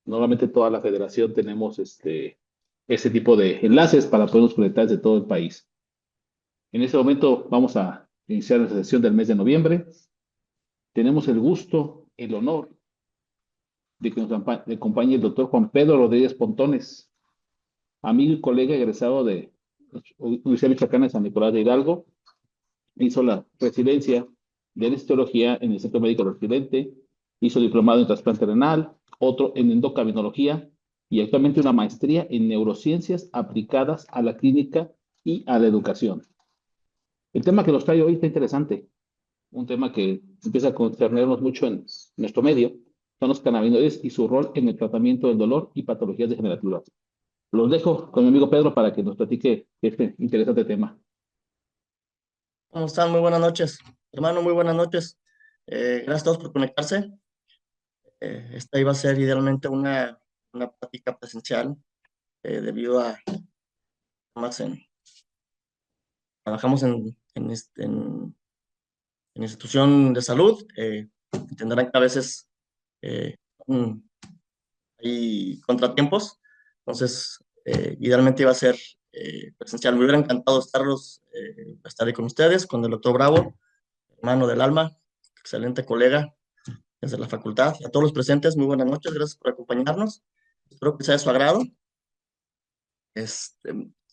Normalmente toda la federación tenemos ese tipo de enlaces para podernos conectar desde todo el país. En este momento vamos a iniciar la sesión del mes de noviembre. Tenemos el gusto, el honor de que nos acompañe el doctor Juan Pedro Rodríguez Pontones, amigo y colega egresado de la Universidad Michoacana de San Nicolás de Hidalgo. Hizo la residencia de anestesiología en el Centro Médico Residente, hizo diplomado en trasplante renal, otro en endocrinología y actualmente una maestría en neurociencias aplicadas a la clínica y a la educación. El tema que nos trae hoy está interesante, un tema que empieza a concernirnos mucho en nuestro medio, son los cannabinoides y su rol en el tratamiento del dolor y patologías degenerativas. Los dejo con mi amigo Pedro para que nos platique este interesante tema. ¿Cómo están? Muy buenas noches. Hermano, muy buenas noches. Gracias a todos por conectarse. Esta iba a ser idealmente una plática presencial debido a más trabajamos en institución de salud. Entenderán que a veces eh, mm, hay contratiempos. Entonces, idealmente iba a ser presencial. Me hubiera encantado estar ahí con ustedes, con el doctor Bravo, hermano del alma, excelente colega desde la facultad. A todos los presentes, muy buenas noches, gracias por acompañarnos. Espero que sea de su agrado.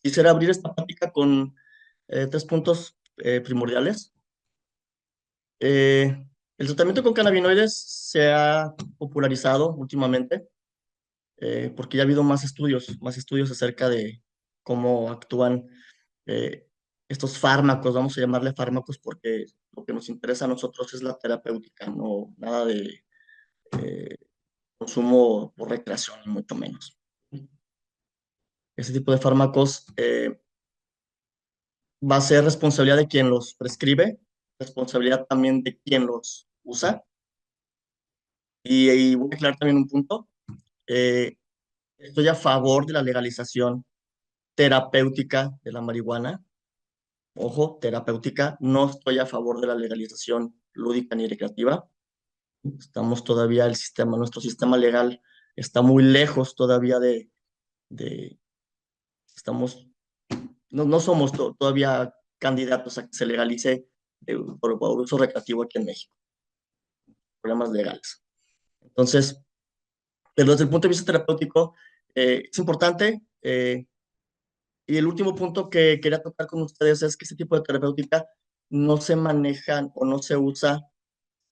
Quisiera abrir esta plática con tres puntos primordiales. Eh, el tratamiento con cannabinoides se ha popularizado últimamente porque ya ha habido más estudios acerca de cómo actúan eh, estos fármacos, vamos a llamarle fármacos porque lo que nos interesa a nosotros es la terapéutica, no nada de eh, consumo por recreación, ni mucho menos. Ese tipo de fármacos va a ser responsabilidad de quien los prescribe, responsabilidad también de quien los usa. Y voy a aclarar también un punto. Eh, Estoy a favor de la legalización terapéutica de la marihuana. Ojo, terapéutica. No estoy a favor de la legalización lúdica ni recreativa. Estamos todavía, nuestro sistema legal está muy lejos todavía de estamos no somos todavía candidatos a que se legalice por uso recreativo aquí en México, problemas legales. Entonces, pero desde el punto de vista terapéutico, es importante. Y el último punto que quería tocar con ustedes es que este tipo de terapéutica no se maneja o no se usa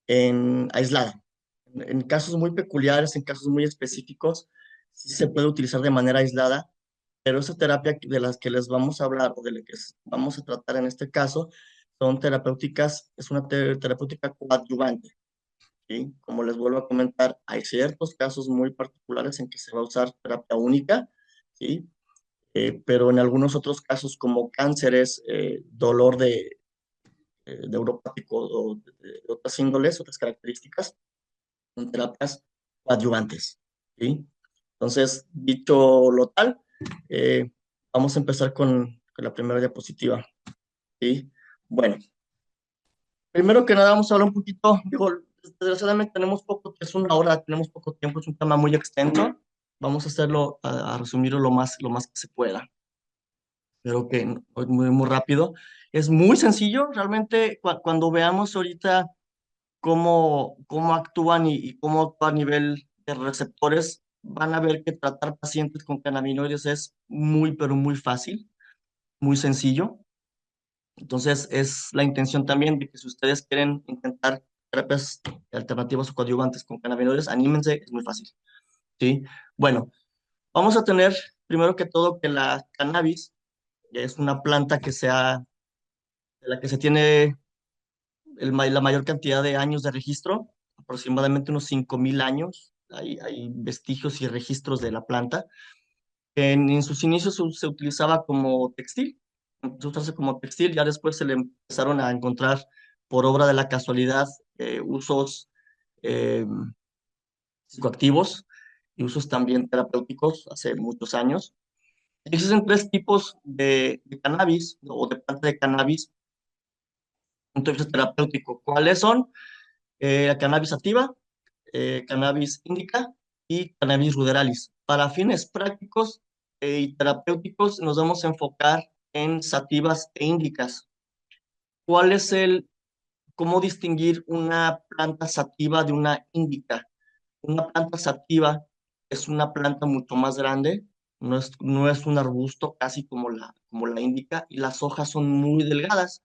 aislada. En casos muy peculiares, en casos muy específicos, sí se puede utilizar de manera aislada, pero esa terapia de las que les vamos a hablar o de la que vamos a tratar en este caso son terapéuticas, es una terapéutica coadyuvante. ¿Sí? Como les vuelvo a comentar, hay ciertos casos muy particulares en que se va a usar terapia única, ¿sí? Pero en algunos otros casos como cánceres, dolor de neuropático o de otras índoles, otras características, son terapias coadyuvantes. ¿Sí? Entonces, dicho lo tal, eh, vamos a empezar con la primera diapositiva. ¿Sí? Bueno, primero que nada vamos a hablar un poquito, digo, desgraciadamente tenemos poco, es una hora, tenemos poco tiempo, es un tema muy extenso. Vamos a hacerlo, a resumirlo lo más que se pueda. Pero que muy, muy rápido. Es muy sencillo, realmente cuando veamos ahorita cómo actúan y cómo actúa a nivel de receptores, van a ver que tratar pacientes con cannabinoides es muy, pero muy fácil, muy sencillo. Entonces, es la intención también de que si ustedes quieren intentar terapias alternativas o coadyuvantes con cannabinoides, anímense, es muy fácil, ¿sí? Bueno, vamos a tener primero que todo que la cannabis es una planta de la que se tiene la mayor cantidad de años de registro, aproximadamente unos 5.000 años. Hay vestigios y registros de la planta. En sus inicios se utilizaba como textil, empezó a usarse como textil, ya después se le empezaron a encontrar por obra de la casualidad usos eh, psicoactivos y usos también terapéuticos hace muchos años. Existen tres tipos de cannabis o de planta de cannabis, punto de vista terapéutico. ¿Cuáles son? La cannabis sativa, cannabis indica y Cannabis ruderalis. Para fines prácticos y terapéuticos nos vamos a enfocar en sativas e índicas. ¿Cuál es cómo distinguir una planta sativa de una índica? Una planta sativa es una planta mucho más grande, no es un arbusto casi como la índica, y las hojas son muy delgadas.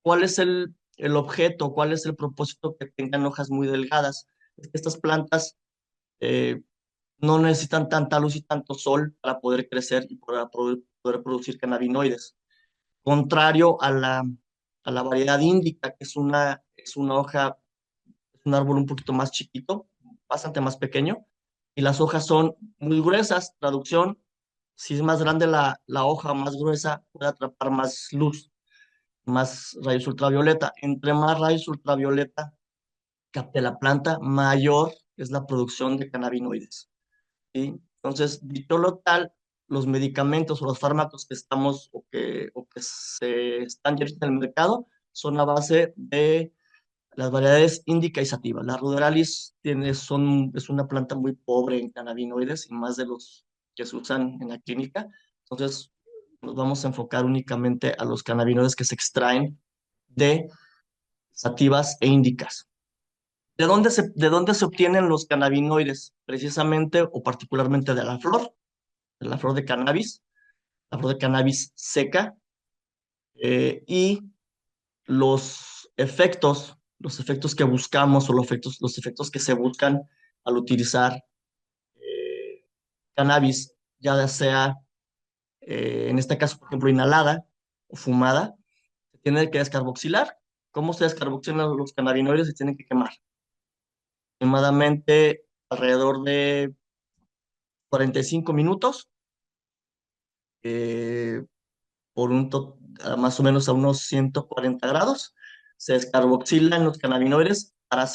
¿Cuál es el objeto? ¿Cuál es el propósito que tengan hojas muy delgadas? Es que estas plantas eh, no necesitan tanta luz y tanto sol para poder crecer y poder producir cannabinoides. Contrario a la variedad índica, que es una hoja, es un árbol un poquito más chiquito, bastante más pequeño, y las hojas son muy gruesas. Traducción, si es más grande la hoja, más gruesa, puede atrapar más luz, más rayos ultravioleta. Entre más rayos ultravioleta capte la planta, mayor es la producción de cannabinoides. ¿Sí? Entonces, dicho lo tal, los medicamentos o los fármacos que estamos o que se están ya en el mercado son a base de las variedades índica y sativa. La ruderalis es una planta muy pobre en cannabinoides y más de los que se usan en la clínica. Entonces, nos vamos a enfocar únicamente a los cannabinoides que se extraen de sativas e índicas. De dónde se obtienen los cannabinoides? Precisamente o particularmente de la flor de cannabis, la flor de cannabis seca, y los efectos que buscamos o los efectos que se buscan al utilizar cannabis, ya sea, en este caso, por ejemplo, inhalada o fumada, se tiene que descarboxilar. ¿Cómo se descarboxilan los cannabinoides? Se tienen que quemar. Aproximadamente alrededor de 45 minutos, eh, más o menos a unos 140 grados. Se descarboxilan los cannabinoides para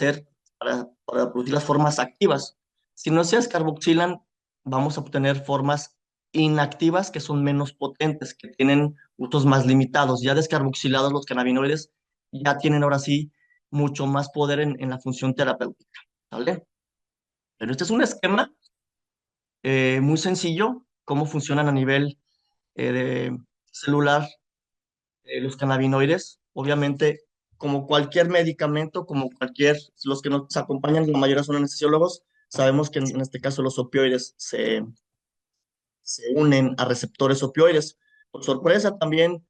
producir las formas activas. Si no se descarboxilan, vamos a obtener formas inactivas que son menos potentes, que tienen usos más limitados. Ya descarboxilados los cannabinoides, ya tienen ahora sí mucho más poder en la función terapéutica. ¿Vale? Pero este es un esquema muy sencillo, cómo funcionan a nivel de celular los cannabinoides. Obviamente, como cualquier medicamento, los que nos acompañan, la mayoría son anestesiólogos, sabemos que en este caso los opioides se unen a receptores opioides. Por sorpresa, también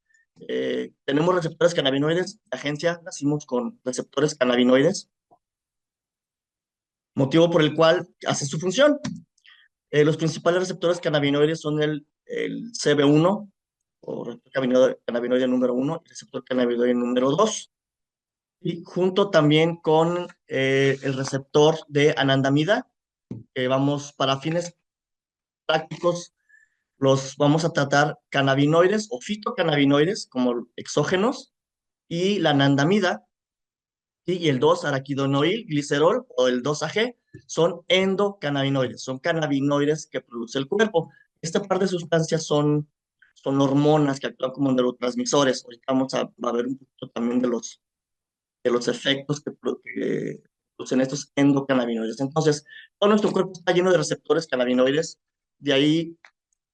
tenemos receptores cannabinoides. La agencia nacimos con receptores cannabinoides, motivo por el cual hace su función. Los principales receptores cannabinoides son el CB1, o receptor cannabinoide número 1, y receptor cannabinoide número 2, y junto también con el receptor de anandamida, que vamos para fines prácticos, los vamos a tratar cannabinoides o fitocannabinoides como exógenos, y la anandamida, ¿sí? Y el 2-araquidonoil glicerol o el 2-AG son endocannabinoides, son cannabinoides que produce el cuerpo. Esta parte de sustancias son hormonas que actúan como neurotransmisores. Ahorita a ver un poquito también de los efectos que producen estos endocannabinoides. Entonces, todo nuestro cuerpo está lleno de receptores cannabinoides, de ahí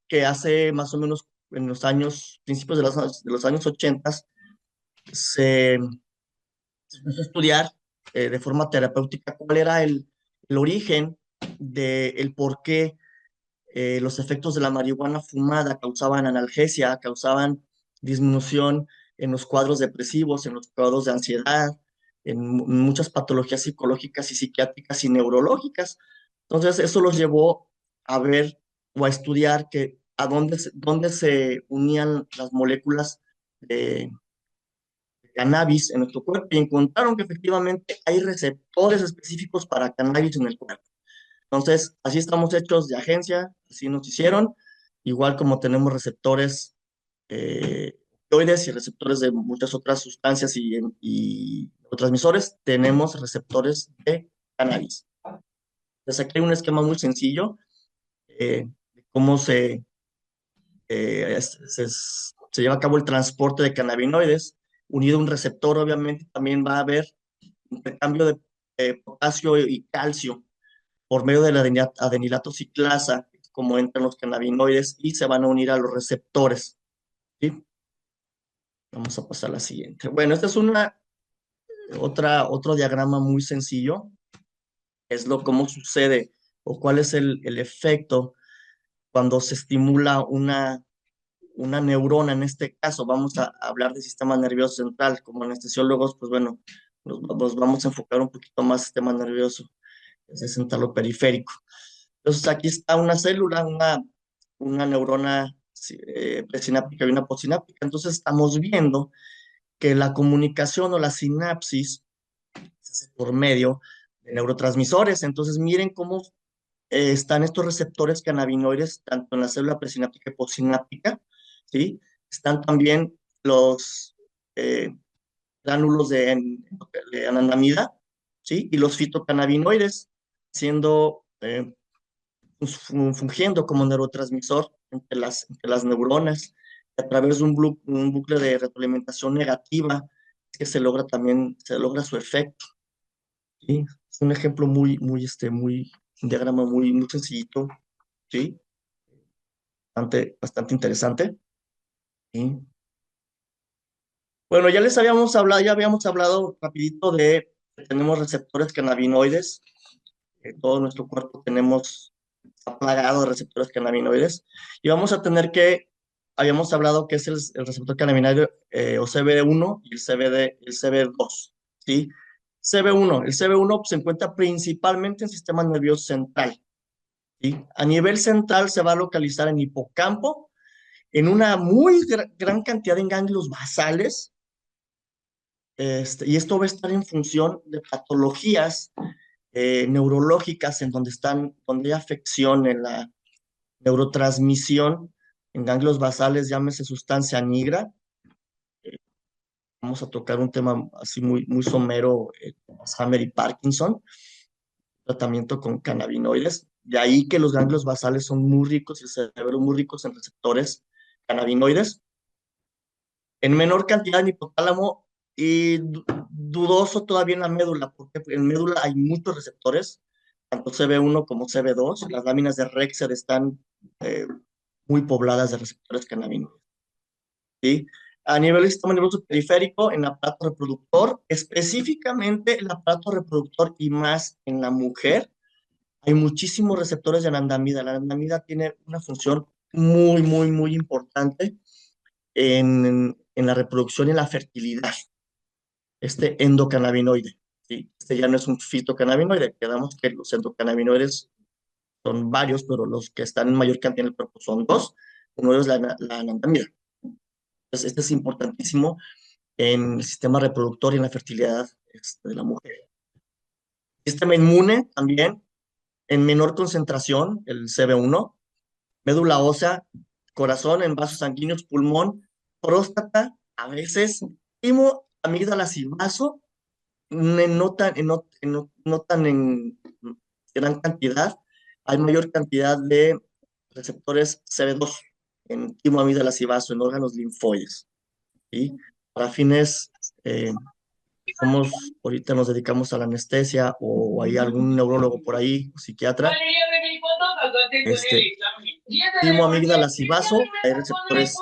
que hace más o menos en los principios de los años 80, se empezó a estudiar de forma terapéutica cuál era el origen del por qué los efectos de la marihuana fumada causaban analgesia, causaban disminución en los cuadros depresivos, en los cuadros de ansiedad, en muchas patologías psicológicas y psiquiátricas y neurológicas. Entonces, eso los llevó a ver o a estudiar dónde se unían las moléculas de cannabis en nuestro cuerpo y encontraron que efectivamente hay receptores específicos para cannabis en el cuerpo. Entonces, así estamos hechos de agencia, así nos hicieron, igual como tenemos receptores opioides y receptores de muchas otras sustancias y neurotransmisores, tenemos receptores de cannabis. Entonces, aquí hay un esquema muy sencillo de cómo se lleva a cabo el transporte de cannabinoides. Unido a un receptor, obviamente, también va a haber intercambio de potasio y calcio. por medio de la adenilato ciclasa, como entran los cannabinoides y se van a unir a los receptores. ¿Sí? Vamos a pasar a la siguiente. Bueno, esta es otro diagrama muy sencillo. Es cómo sucede o cuál es el efecto cuando se estimula una neurona. En este caso, vamos a hablar del sistema nervioso central. Como anestesiólogos, pues bueno, nos vamos a enfocar un poquito más al sistema nervioso, ese central o periférico. Entonces, aquí está una célula, una neurona presináptica y una postsináptica. Entonces, estamos viendo que la comunicación o la sinapsis se hace por medio de neurotransmisores. Entonces, miren cómo están estos receptores cannabinoides, tanto en la célula presináptica y postsináptica, ¿sí? Están también los gránulos de anandamida, ¿sí? Y los fitocannabinoides, siendo, fungiendo como neurotransmisor entre las neuronas, a través de un bucle de retroalimentación negativa, que se logra su efecto, ¿sí? Es un ejemplo un diagrama muy sencillito, ¿sí? Bastante interesante. ¿Sí? Bueno, ya habíamos hablado rapidito de que tenemos receptores cannabinoides. Todo nuestro cuerpo está plagado de receptores cannabinoides. Y habíamos hablado que es el receptor cannabinoide o CB1 y el CB2, ¿sí? El CB1 se encuentra principalmente en el sistema nervioso central, ¿sí? A nivel central se va a localizar en hipocampo, en una muy gran cantidad de ganglios basales, y esto va a estar en función de patologías neurológicas donde hay afección en la neurotransmisión en ganglios basales, llámese sustancia nigra. Vamos a tocar un tema así muy somero, Alzheimer y Parkinson, tratamiento con cannabinoides. De ahí que los ganglios basales son muy ricos y el cerebro muy ricos en receptores cannabinoides. En menor cantidad en hipotálamo y dudoso todavía en la médula, porque en médula hay muchos receptores, tanto CB1 como CB2. Las láminas de Rexer están eh, muy pobladas de receptores cannabinoides, ¿sí? A nivel del sistema nervioso periférico, en el aparato reproductor, específicamente el aparato reproductor y más en la mujer, hay muchísimos receptores de anandamida. La anandamida tiene una función muy importante en la reproducción y en la fertilidad. Este endocannabinoide, ¿sí? Este ya no es un fitocannabinoide, quedamos que los endocannabinoides son varios, pero los que están en mayor cantidad en el cuerpo son dos. Uno es la anandamida. Entonces, este es importantísimo en el sistema reproductor y en la fertilidad de la mujer. Sistema inmune también, en menor concentración, el CB1, médula ósea, corazón, en vasos sanguíneos, pulmón, próstata, a veces, timo, amígdalas y vaso, no tan en gran cantidad. Hay mayor cantidad de receptores CB2 en timo, amígdalas y vaso, en órganos linfoides, ¿sí? Para fines, ahorita nos dedicamos a la anestesia o hay algún neurólogo por ahí, psiquiatra, timo, amígdalas y vaso, hay receptores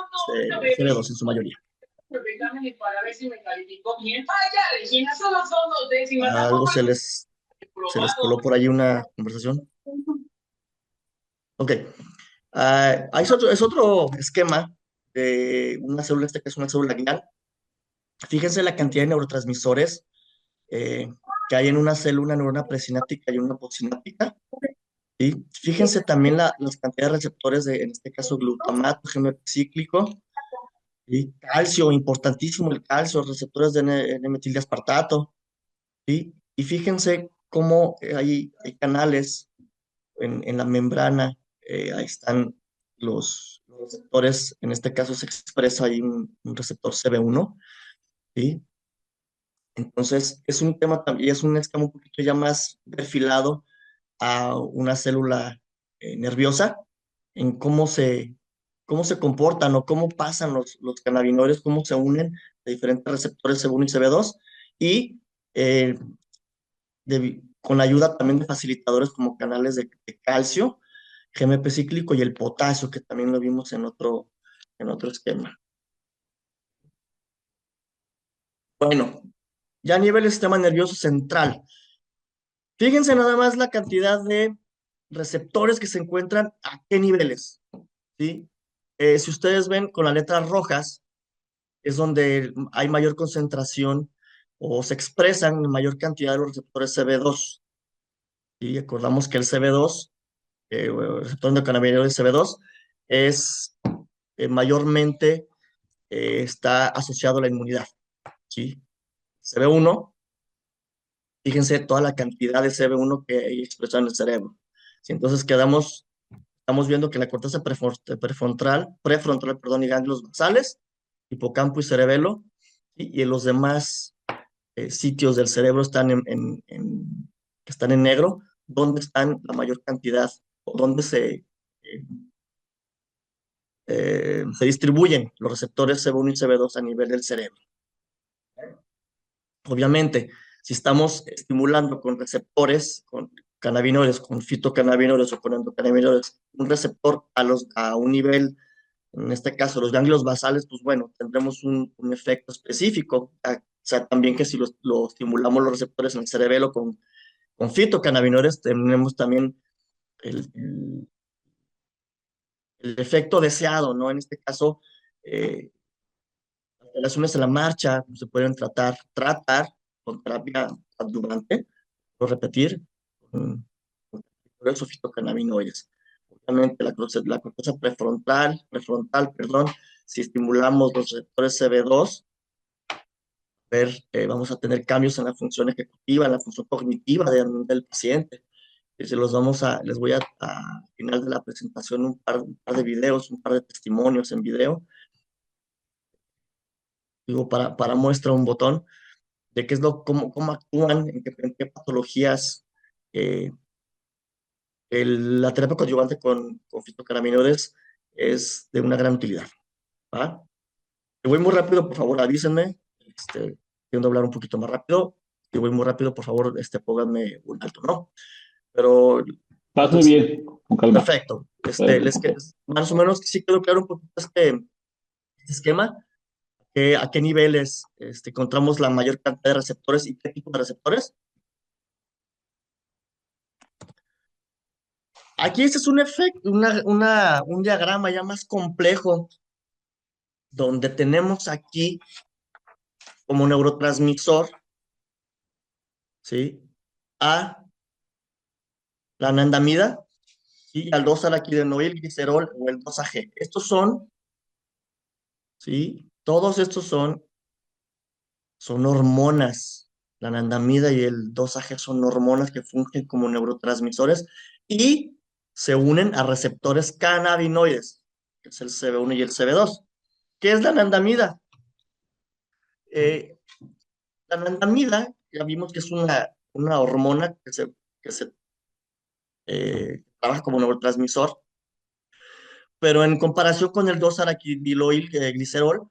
CB2 en su mayoría. Algo se les coló por ahí una conversación. Ok. Es otro esquema de una célula, que es una célula glial. Fíjense la cantidad de neurotransmisores eh, que hay en una célula, una neurona presináptica y una postsináptica. ¿Sí? Fíjense también las cantidades de receptores en este caso, glutamato, GMP cíclico, ¿sí? Calcio, importantísimo el calcio, receptores de N-metildiaspartato, ¿sí? Y fíjense cómo hay canales en la membrana, ahí están los receptores, en este caso se expresa ahí un receptor CB1, ¿sí? Entonces, es un tema también, es un esquema un poquito ya más perfilado a una célula nerviosa, en cómo se comportan o cómo pasan los cannabinoides, cómo se unen a diferentes receptores CB1 y CB2, y con ayuda también de facilitadores como canales de calcio, GMP cíclico y el potasio, que también lo vimos en otro esquema. Bueno, ya a nivel del sistema nervioso central, fíjense nada más la cantidad de receptores que se encuentran a qué niveles, ¿sí? Si ustedes ven con las letras rojas, es donde hay mayor concentración o se expresan en mayor cantidad de los receptores CB2. Y acordamos que el CB2, el receptor endocannabinoide CB2, es mayormente está asociado a la inmunidad, ¿sí? CB1, fíjense toda la cantidad de CB1 que hay expresada en el cerebro. ¿Sí? Entonces estamos viendo que la corteza prefrontal, perdón, y ganglios basales, hipocampo y cerebelo, y en los demás sitios del cerebro están que están en negro, donde están la mayor cantidad, o donde se distribuyen los receptores CB1 y CB2 a nivel del cerebro. Obviamente, si estamos estimulando con receptores, con cannabinoides, con fitocannabinoides o con endocannabinoides, un receptor a un nivel, en este caso los ganglios basales, pues bueno, tendremos un efecto específico. O sea, también que si lo estimulamos los receptores en el cerebelo con fitocannabinoides, tenemos también el, el- el efecto deseado, ¿no? En este caso, eh, las alteraciones en la marcha se pueden tratar con terapia adyuvante, o repetir, con corticoides fitocannabinoides. Obviamente, la corteza prefrontal, perdón, si estimulamos los receptores CB2, vamos a tener cambios en la función ejecutiva, en la función cognitiva del paciente. Les voy al final de la presentación un par de videos, un par de testimonios en video, digo, para muestra un botón de qué es cómo actúan, en qué patologías eh, la terapia coadyuvante con fitocannabinoides es de una gran utilidad. ¿Va? Si voy muy rápido, por favor, avísenme. Tiendo a hablar un poquito más rápido. Si voy muy rápido, por favor, pónganme un alto, ¿no? Pero, Vas muy entonces, bien, con calma. perfecto. Perfecto. Más o menos sí quedó claro un poquito este esquema, a qué niveles encontramos la mayor cantidad de receptores y qué tipo de receptores. Aquí este es un efecto, un diagrama ya más complejo, donde tenemos aquí como neurotransmisor, ¿sí? A la anandamida y al 2-araquidinoil glicerol o el 2-AG. Estos son, ¿sí? Todos estos son hormonas. La anandamida y el 2-AG son hormonas que fungen como neurotransmisores y se unen a receptores cannabinoides, que es el CB1 y el CB2. ¿Qué es la anandamida? Eh, la anandamida, ya vimos que es una hormona que se trabaja como neurotransmisor, pero en comparación con el 2-araquidiloil glicerol,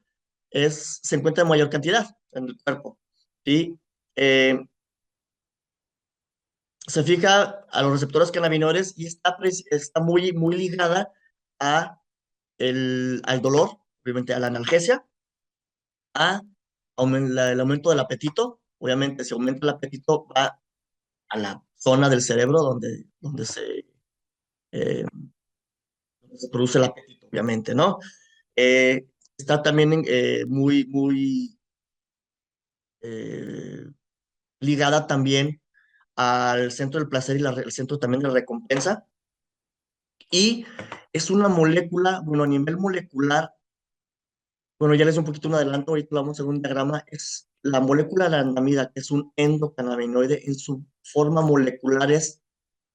se encuentra en mayor cantidad en el cuerpo. ¿Sí? Eh, Se fija a los receptores cannabinoides y está muy, muy ligada al dolor, obviamente a la analgesia, a el aumento del apetito. Obviamente, si aumenta el apetito, va a la zona del cerebro eh, donde se produce el apetito, obviamente, ¿no? Está también muy, muy eh, ligada también al centro del placer y el centro también de la recompensa. Y es una molécula, bueno, a nivel molecular, bueno, ya les doy un poquito un adelanto, ahorita lo vamos a hacer un diagrama, es la molécula de la anandamida, que es un endocannabinoide, en su forma molecular es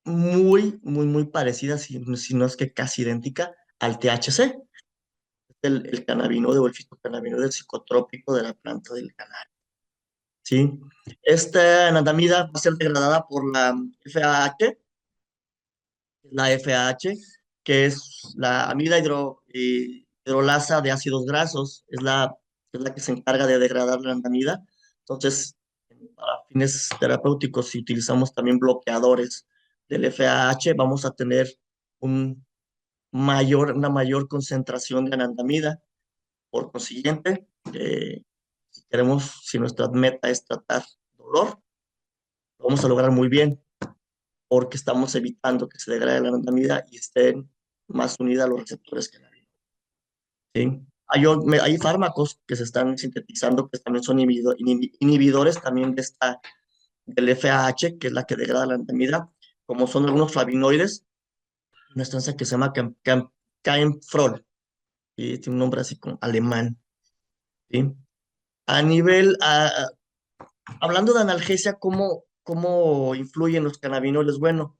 muy, muy, muy parecida, si no es que casi idéntica, al THC, el cannabinoide o el fitocannabinoide psicotrópico de la planta del cannabis. ¿Sí? Esta anandamida va a ser degradada por la FAH, que es la amida hidrolasa de ácidos grasos, es la que se encarga de degradar la anandamida. Entonces, para fines terapéuticos, si utilizamos también bloqueadores del FAH, vamos a tener una mayor concentración de anandamida. Por consiguiente, si nuestra meta es tratar dolor, lo vamos a lograr muy bien, porque estamos evitando que se degrade la anandamida y estén más unidas a los receptores que la vida. ¿Sí? Hay fármacos que se están sintetizando que también son inhibidores también del FAH, que es la que degrada la anandamida, como son algunos flavonoides, una sustancia que se llama Camfrol, ¿sí? Tiene un nombre así como alemán. ¿Sí? A nivel, hablando de analgesia, ¿cómo influyen los cannabinoides? Bueno,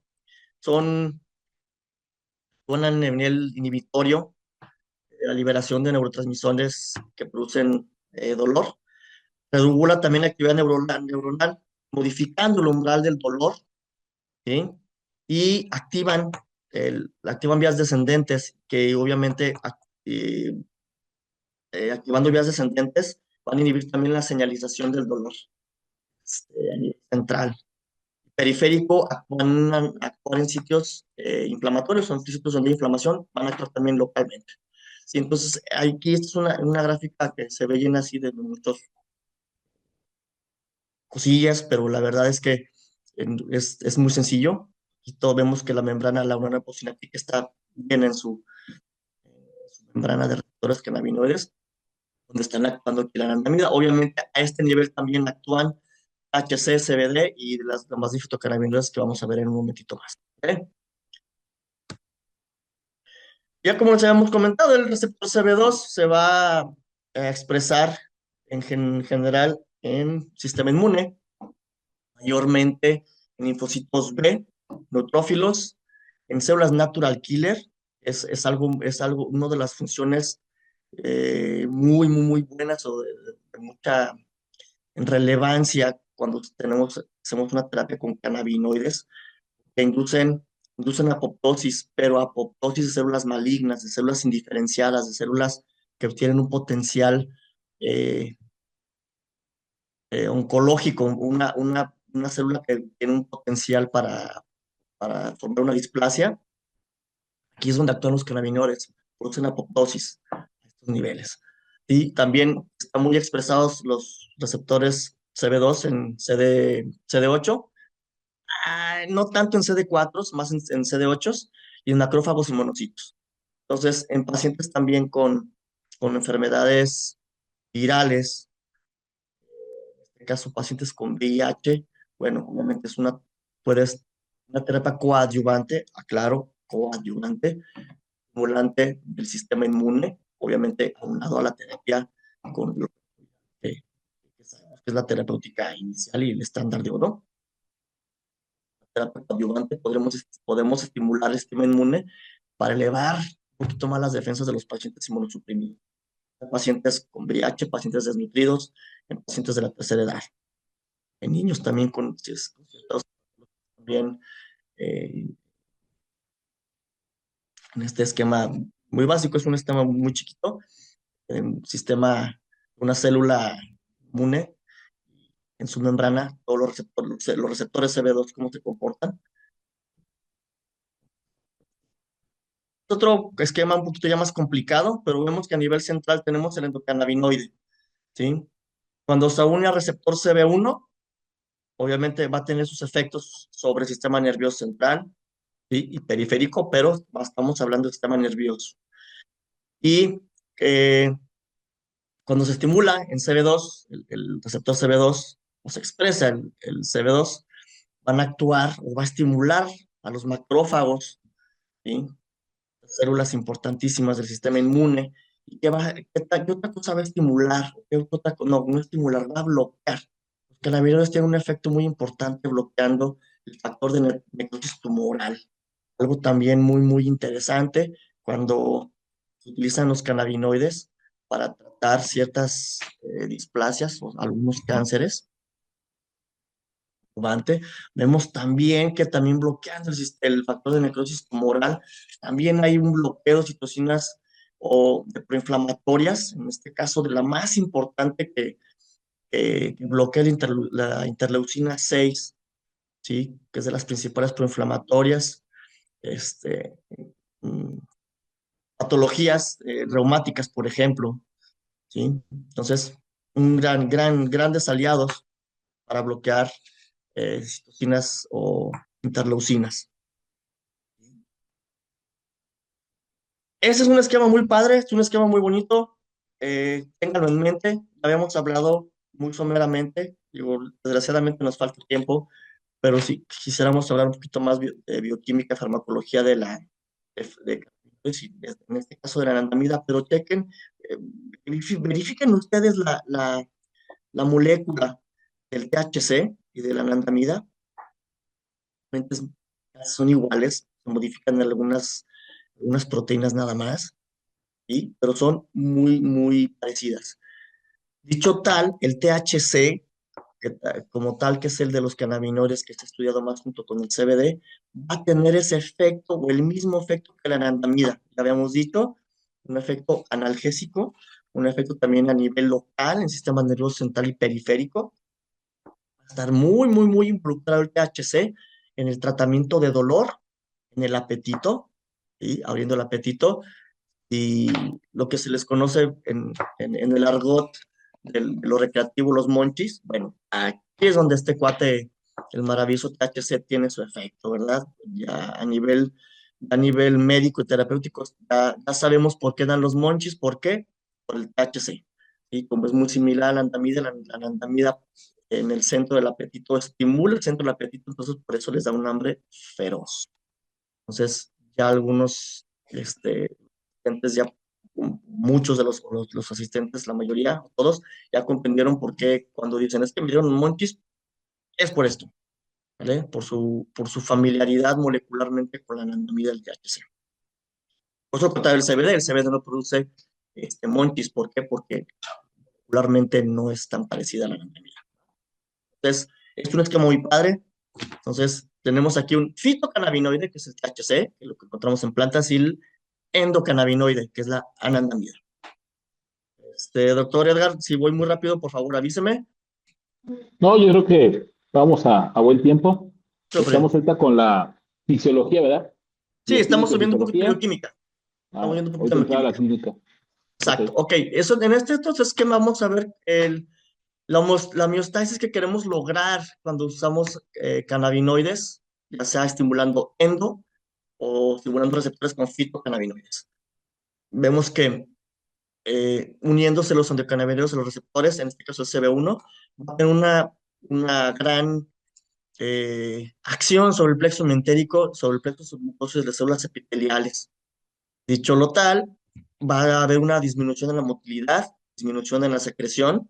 son a nivel inhibitorio, la liberación de neurotransmisores que producen dolor. Regula también la actividad neuronal, modificando el umbral del dolor, ¿sí? Y activan vías descendentes, que obviamente eh, activando vías descendentes van a inhibir también la señalización del dolor a nivel central. Periférico actúan en sitios inflamatorios, son sitios donde hay inflamación, van a actuar también localmente. Sí, entonces, aquí esta es una gráfica que se ve llena así de muchas cosillas, pero la verdad es que es muy sencillo y todos vemos que la neuronal postsináptica está bien en su membrana de receptores cannabinoides, donde están actuando aquí la anandamida. Obviamente, a este nivel también actúan HC, CBD y las demás fitocannabinoides que vamos a ver en un momentito más. ¿Okay? Ya como les habíamos comentado, el receptor CB2 se va a expresar general en sistema inmune, mayormente en linfocitos B, neutrófilos, en células natural killer. Es algo, una de las funciones muy, muy, muy buenas o de mucha relevancia cuando hacemos una terapia con cannabinoides que inducen apoptosis, pero apoptosis de células malignas, de células indiferenciadas, de células que tienen un potencial eh, oncológico, una célula que tiene un potencial para formar una displasia. Aquí es donde actúan los cannabinoides, producen apoptosis a estos niveles. Y también están muy expresados los receptores CB2 en CD8, no tanto en CD4, más en CD8 y en macrófagos y monocitos. Entonces, en pacientes también con enfermedades virales, en este caso pacientes con VIH, bueno, obviamente una terapia coadyuvante, aclaro, coadyuvante, estimulante del sistema inmune, obviamente aunado a la terapia con lo que sabemos que es la terapéutica inicial y el estándar de oro. Terapia coadyuvante podemos estimular el sistema inmune para elevar un poquito más las defensas de los pacientes inmunosuprimidos, en pacientes con VIH, pacientes desnutridos, en pacientes de la tercera edad, en niños también con ciertos también eh, en este esquema muy básico, es un esquema muy chiquito, sistema, una célula inmune en su membrana, todos los receptores CB2, cómo se comportan. Otro esquema un poquito ya más complicado, pero vemos que a nivel central tenemos el endocannabinoide, ¿sí? Cuando se une al receptor CB1, obviamente va a tener sus efectos sobre el sistema nervioso central, ¿sí? Y periférico, pero estamos hablando del sistema nervioso. Y cuando se estimula en CB2, el receptor CB2, o se expresa el CB2, van a actuar o va a estimular a los macrófagos, ¿sí? Células importantísimas del sistema inmune. ¿Y qué otra cosa va a estimular? No estimular, va a bloquear. Los cannabinoides tienen un efecto muy importante bloqueando el factor de necrosis tumoral. Algo también muy, muy interesante cuando se utilizan los cannabinoides para tratar ciertas displasias o algunos cánceres. Vemos también que también bloqueando el factor de necrosis tumoral, también hay un bloqueo de citocinas o de proinflamatorias, en este caso de la más importante que que bloquea la interleucina 6, ¿sí? Que es de las principales proinflamatorias, este, mm, patologías reumáticas, por ejemplo, ¿sí? Entonces, grandes aliados para bloquear citocinas o interleucinas. Ese es un esquema muy padre, es un esquema muy bonito. Ténganlo en mente. Habíamos hablado muy someramente. Digo, desgraciadamente nos falta tiempo, pero si quisiéramos hablar un poquito más de bioquímica, farmacología en este caso de la anandamida, pero chequen, eh, verifiquen ustedes la molécula del THC y de la anandamida. Realmente son iguales, se modifican algunas proteínas nada más, ¿sí? Pero son muy, muy parecidas. Dicho tal, el THC, como tal, que es el de los cannabinoides que está estudiado más junto con el CBD, va a tener ese efecto o el mismo efecto que la anandamida. Ya habíamos dicho, un efecto analgésico, un efecto también a nivel local, en el sistema nervioso central y periférico. Va a estar muy, muy, muy involucrado el THC en el tratamiento de dolor, en el apetito, ¿sí? Abriendo el apetito, y lo que se les conoce en el argot de lo recreativo, los monchis. Bueno, aquí es donde este cuate, el maravilloso THC, tiene su efecto, ¿verdad? Ya a nivel médico y terapéutico, ya sabemos por qué dan los monchis. ¿Por qué? Por el THC. Y como es muy similar a la anandamida en el centro del apetito estimula el centro del apetito, entonces por eso les da un hambre feroz. Entonces, ya algunos asistentes, ya muchos de los asistentes, la mayoría, todos, ya comprendieron por qué cuando dicen es que me dieron monchis, es por esto, ¿vale? Por su familiaridad molecularmente con la anandamida del THC. Por eso contar el CBD no produce monchis. ¿Por qué? Porque molecularmente no es tan parecida a la anandamida. Entonces, es un esquema muy padre. Entonces, tenemos aquí un fitocannabinoide, que es el THC, que es lo que encontramos en plantas, y el endocannabinoide, que es la anandamida. Doctor Edgar, si voy muy rápido, por favor, avíseme. No, yo creo que vamos a buen tiempo. Sobre. Estamos ahorita con la fisiología, ¿verdad? Sí, estamos Bioquímica y subiendo un poquito de fisiología. bioquímica. Estamos viendo un poquito Ahorita de entrada a la bioquímica. clínica. Ok. Exacto. Ok, eso, en este entonces esquema vamos a ver la homeostasis que queremos lograr cuando usamos cannabinoides, ya sea estimulando endo o estimulando receptores con fitocannabinoides. Vemos que uniéndose los endocannabinoides a los receptores, en este caso el CB1, va a tener una gran acción sobre el plexo mentérico, sobre el plexo submucoso de las células epiteliales. Dicho lo tal, va a haber una disminución en la motilidad, disminución en la secreción,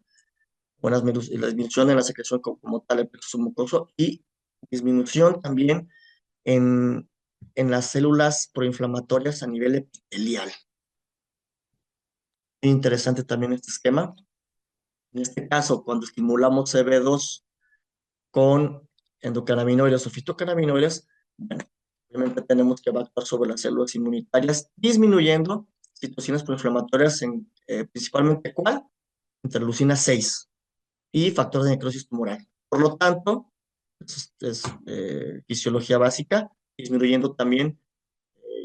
la disminución en la secreción como tal el plexo submucoso, y disminución también en, en las células proinflamatorias a nivel epitelial. Muy interesante también este esquema. En este caso, cuando estimulamos CB2 con endocannabinoides o fitocannabinoides, bueno, obviamente tenemos que actuar sobre las células inmunitarias, disminuyendo citocinas proinflamatorias, principalmente ¿cuál? Interleucina 6 y factor de necrosis tumoral. Por lo tanto, es fisiología básica, disminuyendo también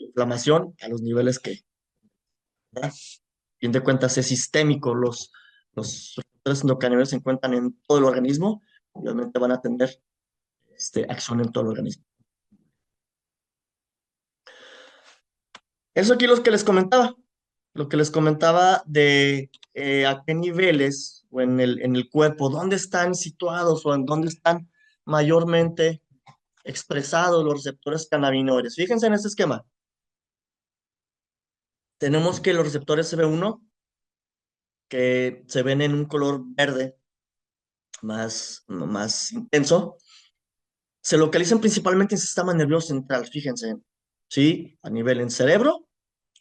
inflamación a los niveles que, ¿verdad? A fin de cuentas, es sistémico. Los receptores endocannabinoides se encuentran en todo el organismo, obviamente van a tener acción en todo el organismo. Eso aquí lo que les comentaba de a qué niveles o en el cuerpo, dónde están situados o en dónde están mayormente expresados los receptores cannabinoides. Fíjense en este esquema. Tenemos que los receptores CB1, que se ven en un color verde más intenso, se localizan principalmente en el sistema nervioso central, fíjense, ¿sí? A nivel en cerebro,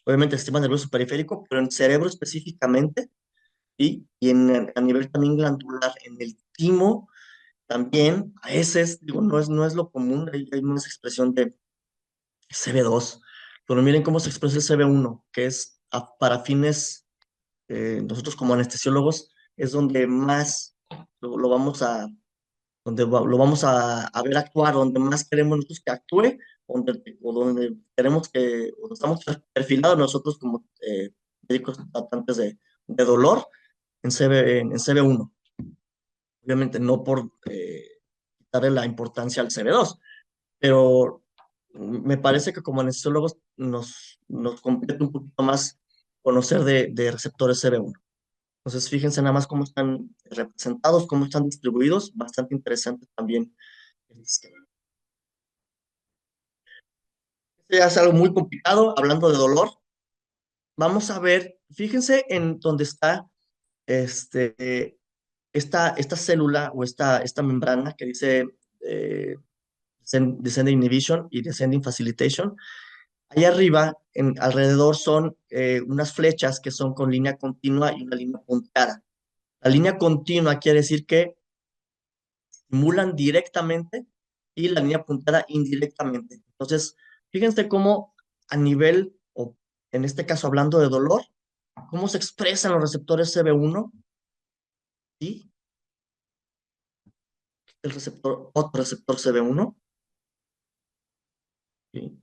obviamente el sistema nervioso periférico, pero en cerebro específicamente, ¿sí? Y a nivel también glandular, en el timo también, a veces, digo, no es lo común, hay más expresión de CB2, pero miren cómo se expresa el CB1, que es para fines, nosotros como anestesiólogos, es donde más lo vamos a, lo vamos a ver actuar, donde más queremos nosotros que actúe, o donde queremos que, o estamos perfilados nosotros como médicos tratantes de dolor en CB1. Obviamente no por darle la importancia al CB2, pero me parece que como anestesiólogos nos compete un poquito más conocer de receptores CB1. Entonces, fíjense nada más cómo están representados, cómo están distribuidos, bastante interesante también. Este ya es algo muy complicado, hablando de dolor. Vamos a ver, fíjense en dónde está este, esta célula o esta membrana que dice Descending Inhibition y Descending Facilitation. Ahí arriba, alrededor son unas flechas que son con línea continua y una línea punteada. La línea continua quiere decir que estimulan directamente y la línea punteada indirectamente. Entonces, fíjense cómo a nivel, o en este caso hablando de dolor, cómo se expresan los receptores CB1 y el receptor, otro receptor CB1. ¿Sí?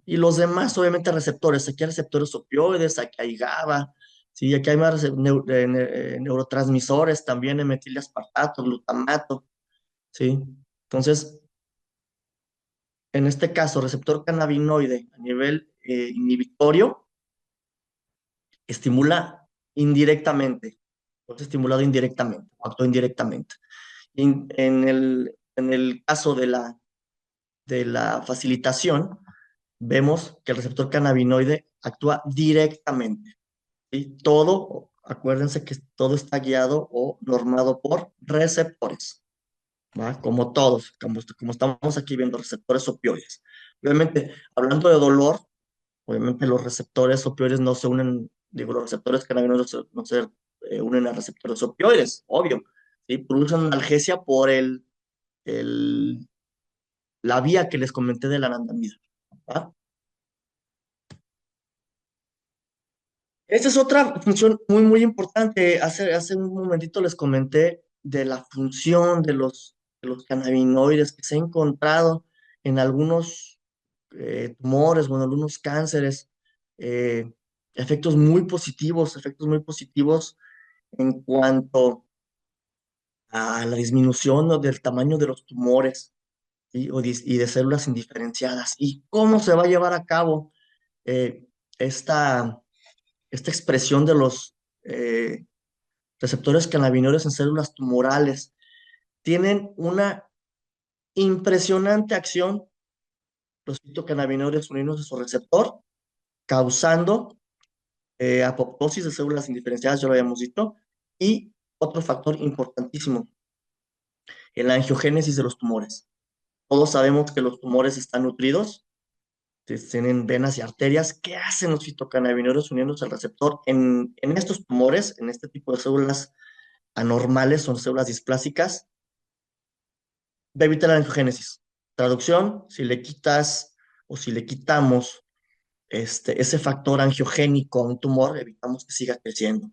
Y los demás, obviamente, receptores. Aquí hay receptores opioides, aquí hay GABA, ¿sí? Aquí hay más neurotransmisores, también metilaspartato, glutamato, ¿sí? Entonces, en este caso, receptor cannabinoide a nivel inhibitorio estimula indirectamente, pues estimulado indirectamente, actúa indirectamente. En el caso de la facilitación, vemos que el receptor cannabinoide actúa directamente. ¿Sí? Todo, acuérdense que todo está guiado o normado por receptores, ¿va? Como todos, como estamos aquí viendo receptores opioides. Obviamente, hablando de dolor, obviamente los receptores opioides no se unen, digo, los receptores cannabinoides no se unen a receptores opioides, obvio, ¿sí? Producen analgesia por el, la vía que les comenté de la anandamida, ¿va? Esta es otra función muy, muy importante. Hace un momentito les comenté de la función de los cannabinoides que se ha encontrado en algunos tumores o en algunos cánceres. eh, efectos muy positivos en cuanto a la disminución, ¿no?, del tamaño de los tumores, ¿sí? Y de células indiferenciadas. ¿Y cómo se va a llevar a cabo eh, esta esta expresión de los receptores cannabinoides en células tumorales? Tienen una impresionante acción los fitocannabinoides unidos a su receptor, causando apoptosis de células indiferenciadas, ya lo habíamos dicho, y otro factor importantísimo, en la angiogénesis de los tumores. Todos sabemos que los tumores están nutridos, tienen venas y arterias. ¿Qué hacen los fitocannabinoides uniéndose al receptor en estos tumores, en este tipo de células anormales, son células displásicas? Va a evitar la angiogénesis. Traducción, si le quitas o si le quitamos ese factor angiogénico a un tumor, evitamos que siga creciendo.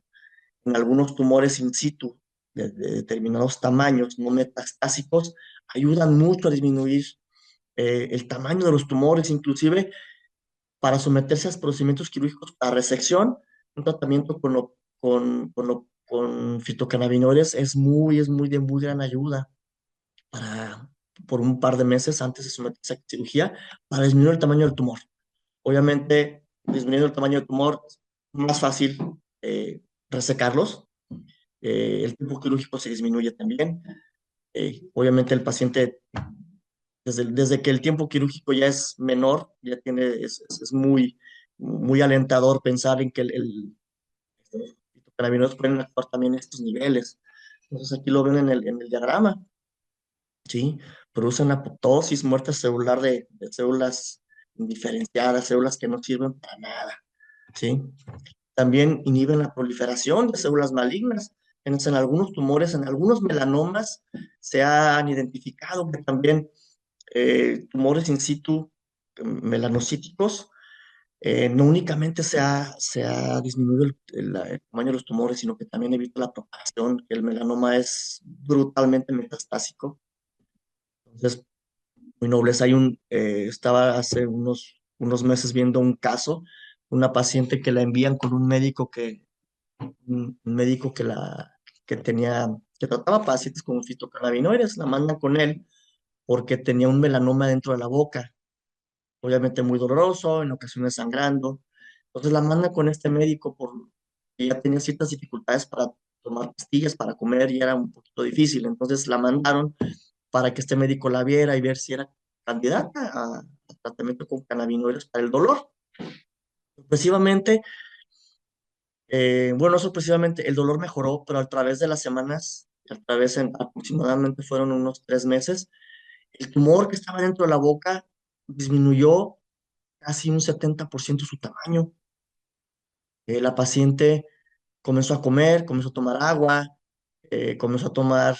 En algunos tumores in situ de determinados tamaños no metastásicos, ayudan mucho a disminuir el tamaño de los tumores, inclusive para someterse a procedimientos quirúrgicos para resección. Un tratamiento con fitocannabinoides es muy de muy gran ayuda para, por un par de meses antes de someterse a cirugía, para disminuir el tamaño del tumor. Obviamente, disminuyendo el tamaño del tumor, más fácil resecarlos. El tiempo quirúrgico se disminuye también. Obviamente, el paciente, desde que el tiempo quirúrgico ya es menor, ya tiene, es muy, muy alentador pensar en que los cannabinoides pueden actuar también en estos niveles. Entonces, aquí lo ven en el diagrama. ¿Sí? Producen apoptosis, muerte celular de células indiferenciadas, células que no sirven para nada, ¿sí? También inhiben la proliferación de células malignas. En algunos tumores, en algunos melanomas, se han identificado que también tumores in situ melanocíticos No únicamente se ha disminuido el tamaño de los tumores, sino que también evita la propagación, que el melanoma es brutalmente metastásico. Entonces, muy nobles. Estaba hace unos meses viendo un caso, una paciente que la envían con un médico que trataba pacientes con fitocannabinoides, la mandan con él porque tenía un melanoma dentro de la boca, obviamente muy doloroso, en ocasiones sangrando. Entonces la mandan con este médico porque ya tenía ciertas dificultades para tomar pastillas, para comer y era un poquito difícil. Entonces la mandaron para que este médico la viera y ver si era candidata a tratamiento con cannabinoides para el dolor. Sorpresivamente, bueno, sorpresivamente el dolor mejoró, pero a través de las semanas, aproximadamente fueron unos 3 meses, el tumor que estaba dentro de la boca disminuyó casi un 70% su tamaño. La paciente comenzó a comer, comenzó a tomar agua, comenzó a tomar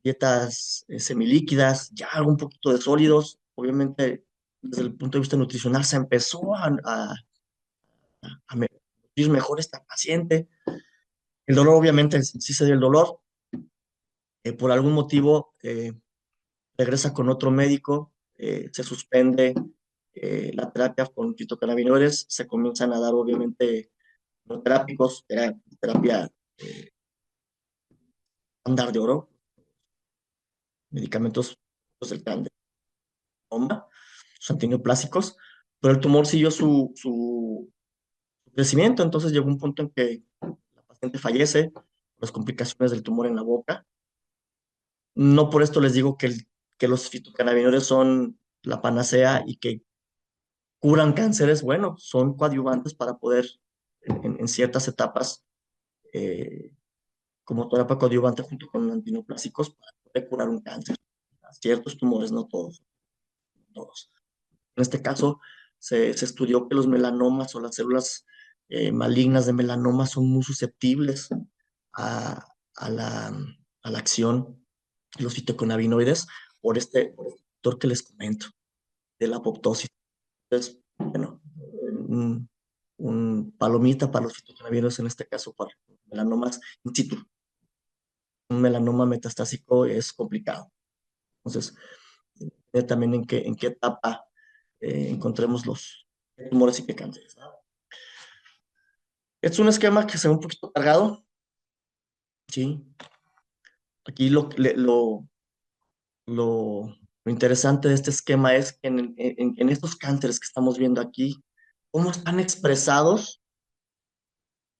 dietas semilíquidas, ya algo un poquito de sólidos. Obviamente, desde el punto de vista nutricional, se empezó a nutrir mejor esta paciente. El dolor, obviamente, sí se dio el dolor. Por algún motivo, regresa con otro médico, se suspende la terapia con fitocannabinoides, se comienzan a dar, obviamente, no terápicos, terapia andar de oro, medicamentos pues, del cáncer, sus antineoplásicos, pero el tumor siguió su crecimiento, entonces llegó un punto en que la paciente fallece por las complicaciones del tumor en la boca. No por esto les digo que los fitocannabinoides son la panacea y que curan cánceres, bueno, son coadyuvantes para poder en ciertas etapas eh, como terapia coadyuvante junto con antineoplásicos para poder curar un cáncer. Ciertos tumores, no todos, todos. En este caso, se estudió que los melanomas o las células malignas de melanoma son muy susceptibles a, a la, a la acción de los fitocannabinoides por este factor que les comento, de la apoptosis. Entonces, bueno, un palomita para los fitocannabinoides, en este caso para melanomas in situ. Un melanoma metastásico es complicado. Entonces, también en qué etapa encontremos los tumores y qué cánceres, ¿no? Es un esquema que se ve un poquito cargado, ¿sí? Aquí lo interesante de este esquema es que en estos cánceres que estamos viendo aquí, cómo están expresados,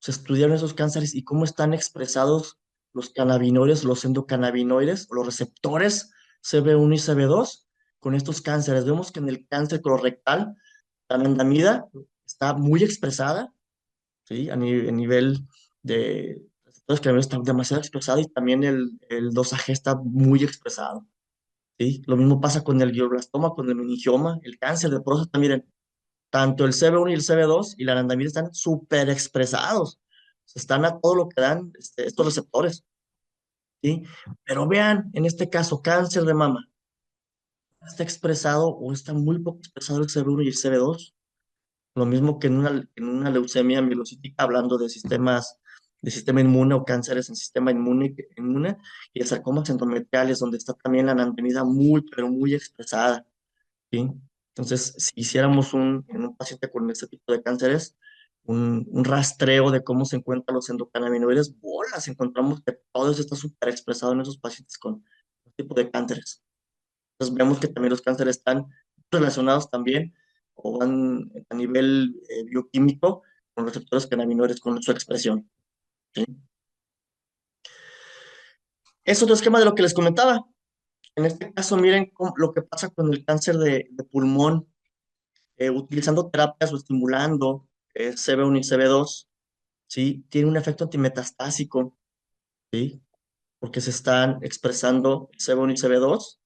se estudiaron esos cánceres y cómo están expresados los cannabinoides, los endocannabinoides, los receptores CB1 y CB2 con estos cánceres. Vemos que en el cáncer colorectal, la anandamida está muy expresada, ¿sí? A nivel de receptores cannabinoides está demasiado expresado y también el dosaje está muy expresado, ¿sí? Lo mismo pasa con el glioblastoma, con el meningioma, el cáncer de próstata, miren, tanto el CB1 y el CB2 y la anandamida están súper expresados. Están a todo lo que dan estos receptores, ¿sí? Pero vean, en este caso, cáncer de mama, ¿está expresado o está muy poco expresado el CB1 y el CB2? Lo mismo que en una leucemia mielocítica, hablando de sistema inmune o cánceres en sistema inmune y de sarcomas endometriales, donde está también la anandamida muy, pero muy expresada, ¿sí? Entonces, si hiciéramos en un paciente con este tipo de cánceres, un rastreo de cómo se encuentran los endocannabinoides, bolas, encontramos que todo eso está súper expresado en esos pacientes con este tipo de cánceres. Entonces, vemos que también los cánceres están relacionados también o van a nivel bioquímico con receptores cannabinoides, con su expresión, ¿sí? Es otro esquema de lo que les comentaba. En este caso, miren lo que pasa con el cáncer de pulmón, utilizando terapias o estimulando CB1 y CB2, ¿sí? Tiene un efecto antimetastásico, ¿sí? Porque se están expresando CB1 y CB2,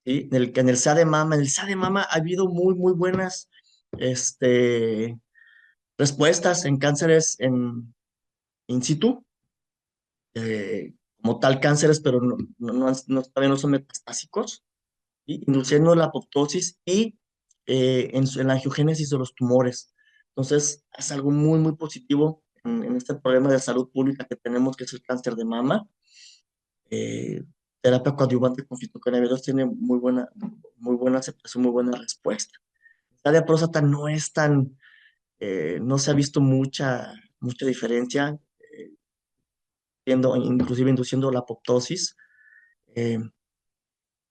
¿sí? En el SA de mama, en el SA de mama ha habido muy, muy buenas este, respuestas en cánceres in situ, como tal cánceres, pero todavía no son metastásicos, ¿sí? Induciendo la apoptosis y en la angiogénesis de los tumores. Entonces, es algo muy, muy positivo en este problema de salud pública que tenemos, que es el cáncer de mama. Eh, Terapia coadyuvante con fitoconazole tiene muy buena aceptación, muy buena respuesta. La de próstata no es tan, no se ha visto mucha diferencia, inclusive induciendo la apoptosis. Eh,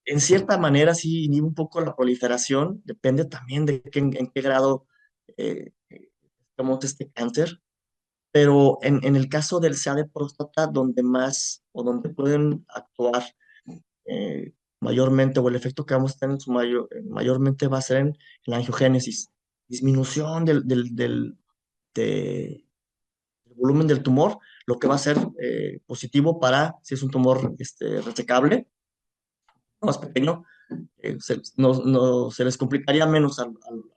en cierta manera sí inhibe un poco la proliferación, depende también de en qué grado estamos este cáncer, pero en el caso del SEA de próstata, donde más o donde pueden actuar mayormente, o el efecto que vamos a tener mayormente va a ser en la angiogénesis, disminución del volumen del tumor, lo que va a ser positivo para si es un tumor resecable, más pequeño, se les complicaría menos a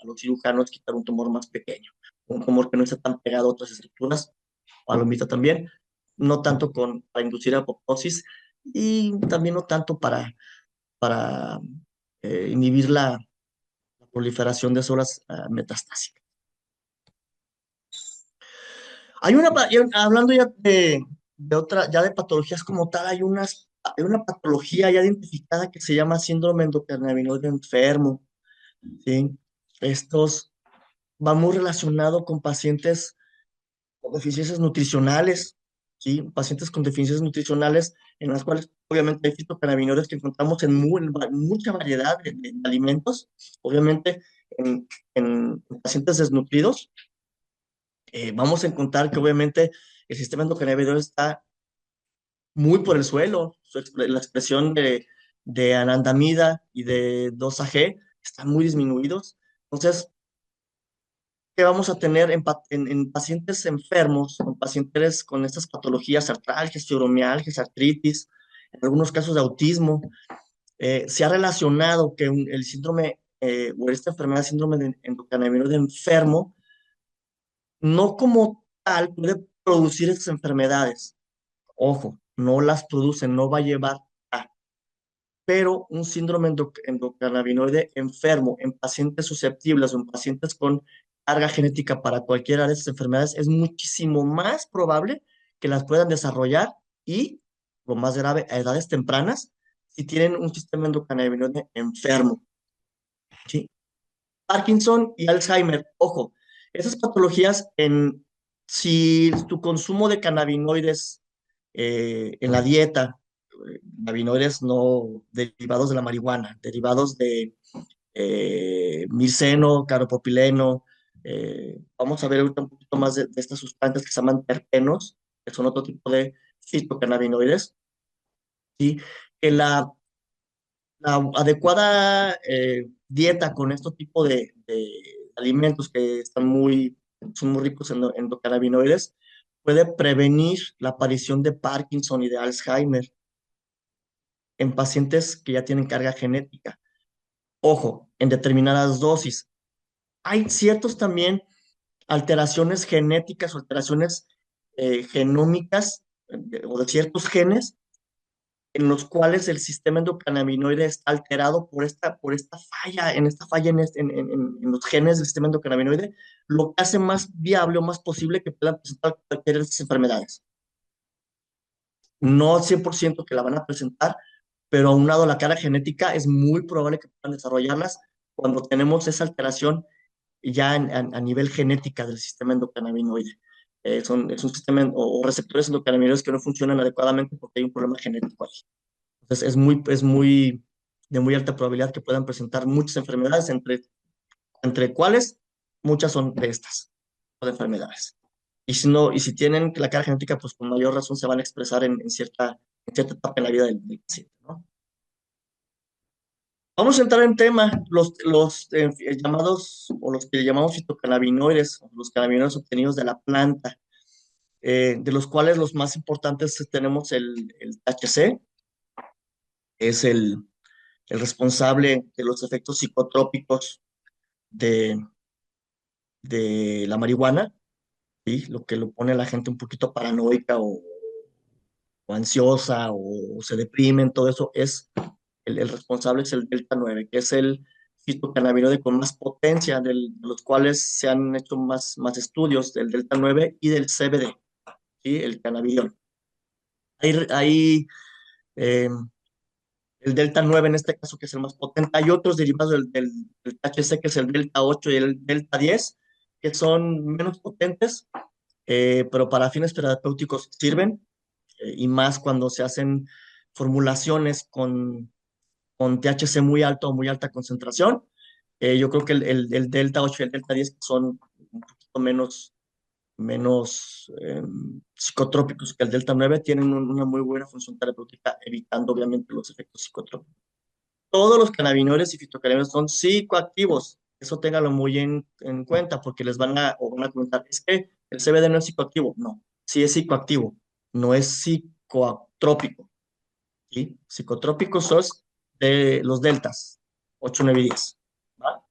los cirujanos quitar un tumor más pequeño, un tumor que no esté tan pegado a otras estructuras, a la mitad también, no tanto para inducir apoptosis y también no tanto para inhibir la proliferación de células metastásicas. Hablando ya de otra, ya de patologías como tal, hay una patología ya identificada que se llama síndrome endocannabinoide enfermo, ¿sí? Estos va muy relacionado con pacientes con deficiencias nutricionales, ¿sí? Pacientes con deficiencias nutricionales en las cuales obviamente hay fitocannabinoides que encontramos en mucha variedad de alimentos, obviamente en pacientes desnutridos. Vamos a encontrar que obviamente el sistema endocannabinoide está muy por el suelo, la expresión de anandamida y de 2-AG están muy disminuidos. Entonces, ¿qué vamos a tener en pacientes enfermos, en pacientes con estas patologías, artralgias, fibromialgias, artritis, en algunos casos de autismo? Se ha relacionado que el síndrome o esta enfermedad, síndrome de endocannabinoide enfermo, no como tal puede producir estas enfermedades. Ojo, no las produce, no va a llevar a, pero un síndrome endocannabinoide enfermo en pacientes susceptibles o en pacientes con carga genética para cualquiera de estas enfermedades es muchísimo más probable que las puedan desarrollar y, lo más grave, a edades tempranas, si tienen un sistema endocannabinoide enfermo, ¿sí? Parkinson y Alzheimer, ojo, esas patologías, si tu consumo de cannabinoides en la dieta, cannabinoides no derivados de la marihuana, derivados de mirceno, caropropileno, vamos a ver ahorita un poquito más de estas sustancias que se llaman terpenos, que son otro tipo de fitocannabinoides, ¿sí? Que la adecuada dieta con este tipo de alimentos que son muy ricos en endocannabinoides puede prevenir la aparición de Parkinson y de Alzheimer en pacientes que ya tienen carga genética. Ojo, en determinadas dosis. Hay ciertos también alteraciones genéticas o alteraciones genómicas o de ciertos genes en los cuales el sistema endocannabinoide está alterado por esta falla, en los genes del sistema endocannabinoide, lo que hace más viable o más posible que puedan presentar cualquiera de estas enfermedades. No 100% que la van a presentar, pero aunado a la cara genética, es muy probable que puedan desarrollarlas cuando tenemos esa alteración ya a nivel genética del sistema endocannabinoide. Es un sistema o receptores endocannabinoides que no funcionan adecuadamente porque hay un problema genético ahí. Entonces, de muy alta probabilidad que puedan presentar muchas enfermedades, entre cuales muchas son de estas de enfermedades. Y si no, y si tienen la carga genética, pues con mayor razón se van a expresar en cierta etapa en la vida del paciente, ¿no? Vamos a entrar en tema, los llamados, o los que llamamos fitocannabinoides, los cannabinoides obtenidos de la planta, de los cuales los más importantes tenemos el THC, es el responsable de los efectos psicotrópicos de, de la marihuana, ¿sí? Lo que lo pone a la gente un poquito paranoica o ansiosa o se deprimen, todo eso el responsable es el delta 9 que es el fitocannabinoide con más potencia, de los cuales se han hecho más estudios del delta 9 y del CBD, ¿sí? El cannabidiol. Hay eh, el delta 9 en este caso, que es el más potente. Hay otros derivados del THC, que es el delta 8 y el delta 10, que son menos potentes, pero para fines terapéuticos sirven, y más cuando se hacen formulaciones con THC muy alto o muy alta concentración. Yo creo que el delta 8 y el delta 10 son un poquito menos psicotrópicos que el delta 9, tienen una muy buena función terapéutica, evitando obviamente los efectos psicotrópicos. Todos los cannabinoides y fitocannabinoides son psicoactivos. Eso téngalo muy en cuenta, porque van a comentar, es que el CBD no es psicoactivo. No, sí es psicoactivo, no es psicotrópico. ¿Sí? Psicotrópicos son de los deltas, 8, 9 y 10. ¿Va?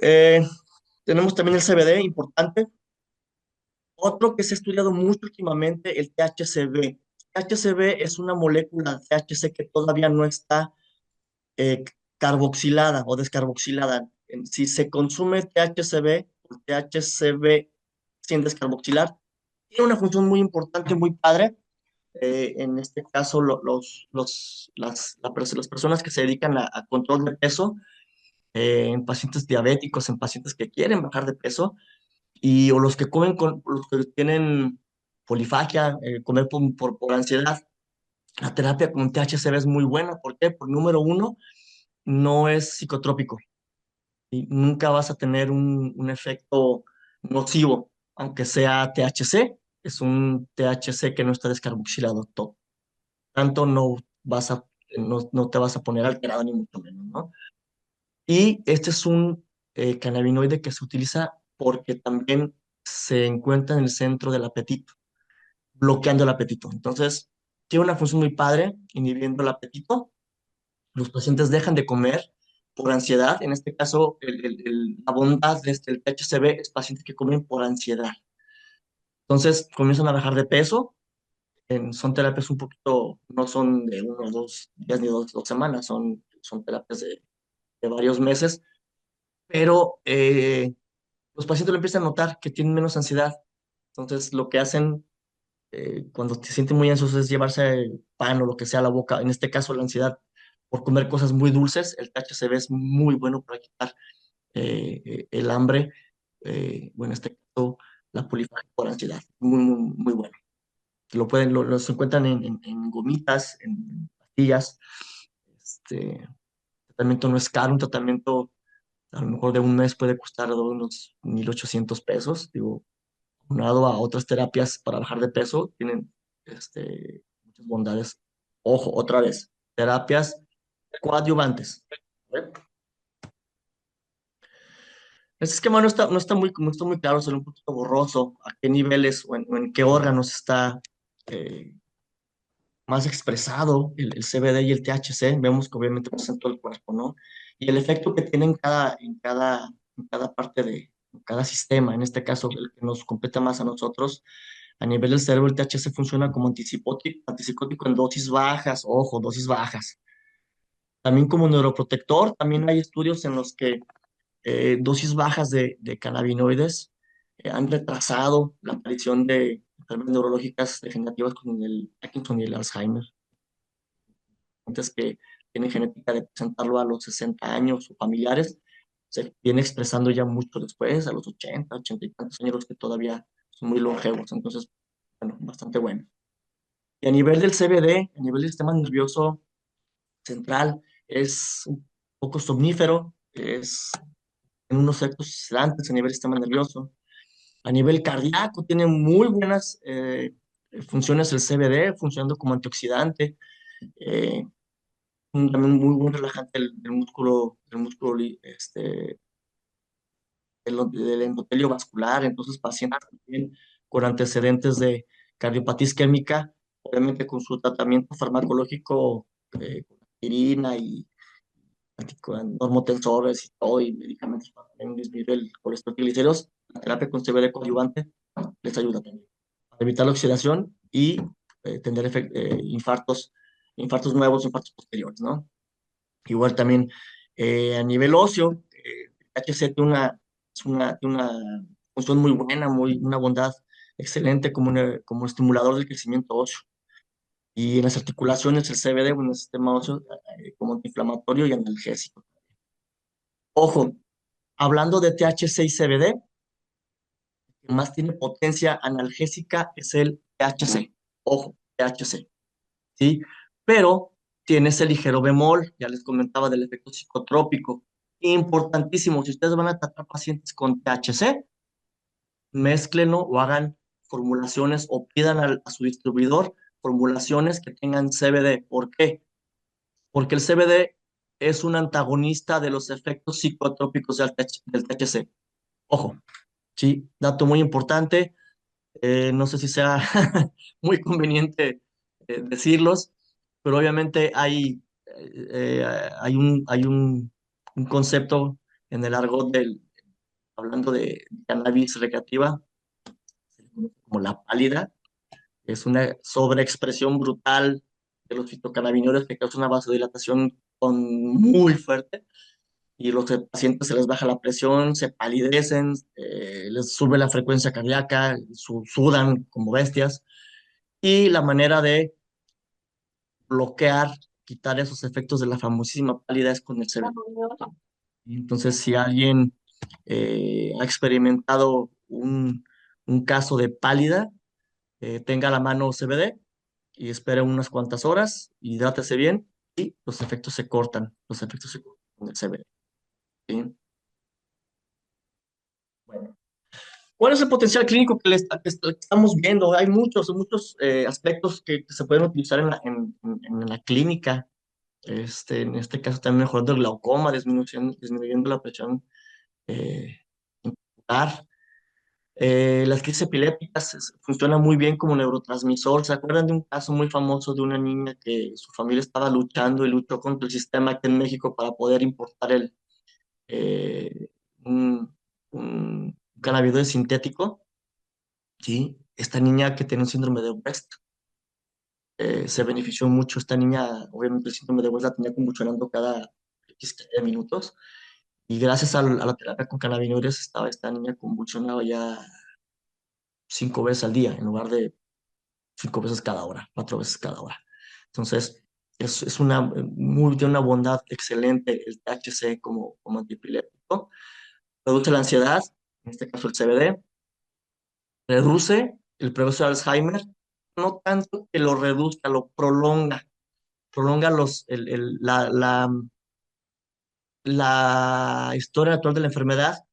Eh, Tenemos también el CBD, importante. Otro que se ha estudiado mucho últimamente, el THCV. THCV es una molécula de THC que todavía no está eh, carboxilada o descarboxilada. Si se consume THCV o THCV sin descarboxilar, tiene una función muy importante, muy padre. En este caso, las personas que se dedican a control de peso, en pacientes diabéticos, en pacientes que quieren bajar de peso, o los que los que tienen polifagia, comer por ansiedad. La terapia con THCV es muy buena. ¿Por qué? Por número uno, no es psicotrópico y nunca vas a tener un efecto nocivo, aunque sea THC. Es un THC que no está descarboxilado todo. Tanto vas a, no te vas a poner alterado ni mucho menos, ¿no? Y este es un cannabinoide que se utiliza porque también se encuentra en el centro del apetito, bloqueando el apetito. Entonces, tiene una función muy padre, inhibiendo el apetito. Los pacientes dejan de comer por ansiedad. En este caso, la bondad de el THCV es pacientes que comen por ansiedad. Entonces, comienzan a bajar de peso. Son terapias un poquito, no son de 1 o 2 días ni dos semanas, son terapias de varios meses, pero los pacientes lo empiezan a notar que tienen menos ansiedad. Entonces, lo que hacen cuando se sienten muy ansiosos es llevarse pan o lo que sea a la boca. En este caso, la ansiedad por comer cosas muy dulces. El THCV es muy bueno para quitar el hambre, bueno, en este caso, la polifagia por ansiedad. Muy, muy, muy bueno. Los encuentran en gomitas, en pastillas. El tratamiento no es caro, un tratamiento a lo mejor de un mes puede costar unos 1,800 pesos. Digo, unado a otras terapias para bajar de peso, tienen muchas bondades. Ojo, otra vez, terapias coadyuvantes. ¿Vale? Ese esquema no está muy claro, es un poquito borroso, a qué niveles o en qué órganos está eh, más expresado el CBD y el THC. Vemos que obviamente pasa en todo el cuerpo, ¿no? Y el efecto que tiene en cada parte en cada sistema, en este caso el que nos compete más a nosotros, a nivel del cerebro, el THC funciona como antipsicótico en dosis bajas, ojo, dosis bajas. También como neuroprotector. También hay estudios en los que dosis bajas de cannabinoides han retrasado la aparición de enfermedades neurológicas degenerativas como el Parkinson y el Alzheimer. Antes que tienen genética de presentarlo a los 60 años o familiares, se viene expresando ya mucho después, a los 80 y tantos años, los que todavía son muy longevos. Entonces, bueno, bastante bueno. Y a nivel del CBD, a nivel del sistema nervioso central, es un poco somnífero, en unos efectos sedantes a nivel del sistema nervioso. A nivel cardíaco, tiene muy buenas funciones el CBD, funcionando como antioxidante, eh, también muy buen relajante del endotelio vascular. Entonces, pacientes también con antecedentes de cardiopatía isquémica, obviamente con su tratamiento farmacológico, con aspirina y con normotensores y todo, y medicamentos para también disminuir el colesterol triglicéridos, la terapia con CBD coadyuvante les ayuda también para evitar la oxidación y tener infartos nuevos, infartos posteriores, ¿no? Igual también A nivel óseo, THC tiene una función muy buena, una bondad excelente como estimulador del crecimiento óseo. Y en las articulaciones, el CBD, bueno, el sistema óseo, como antiinflamatorio y analgésico. Ojo, hablando de THC y CBD, el que más tiene potencia analgésica es el THC. Ojo, THC, ¿sí? Pero tiene ese ligero bemol, ya les comentaba del efecto psicotrópico. Importantísimo, si ustedes van a tratar pacientes con THC, mézclenlo o hagan formulaciones o pidan a su distribuidor formulaciones que tengan CBD. ¿Por qué? Porque el CBD es un antagonista de los efectos psicotrópicos del THC. Ojo, sí, dato muy importante. No sé si sea muy conveniente decirlos, pero obviamente hay un concepto en el argot hablando de cannabis recreativa, como la pálida. Es una sobreexpresión brutal de los fitocannabinoides que causa una vasodilatación muy fuerte y los pacientes se les baja la presión, se palidecen, les sube la frecuencia cardíaca, sudan como bestias. Y la manera de bloquear, quitar esos efectos de la famosísima pálida es con el CBD. Entonces, si alguien ha experimentado un caso de pálida, tenga a la mano CBD y espere unas cuantas horas, hidrátese bien y los efectos se cortan con el CBD. ¿Sí? Bueno, ¿cuál es el potencial clínico que estamos viendo? Hay muchos aspectos que se pueden utilizar en la clínica. En este caso también mejorando el glaucoma, disminuyendo la presión eh, intraocular. Las crisis epilépticas funcionan muy bien como neurotransmisor. ¿Se acuerdan de un caso muy famoso de una niña que su familia estaba luchando y luchó contra el sistema aquí en México para poder importar eh, un cannabinoide sintético? Sí, esta niña que tiene un síndrome de West se benefició mucho. Esta niña, obviamente, el síndrome de West la tenía convulsionando cada X minutos. Y gracias a la terapia con cannabinoides estaba esta niña convulsionada ya 5 veces al día en lugar de 5 veces cada hora, 4 veces cada hora. Entonces, tiene una bondad excelente el THC como antiepiléptico. Reduce la ansiedad, en este caso el CBD. Reduce el progreso de Alzheimer, no tanto que lo reduzca, lo prolonga. Prolonga la historia natural de la enfermedad,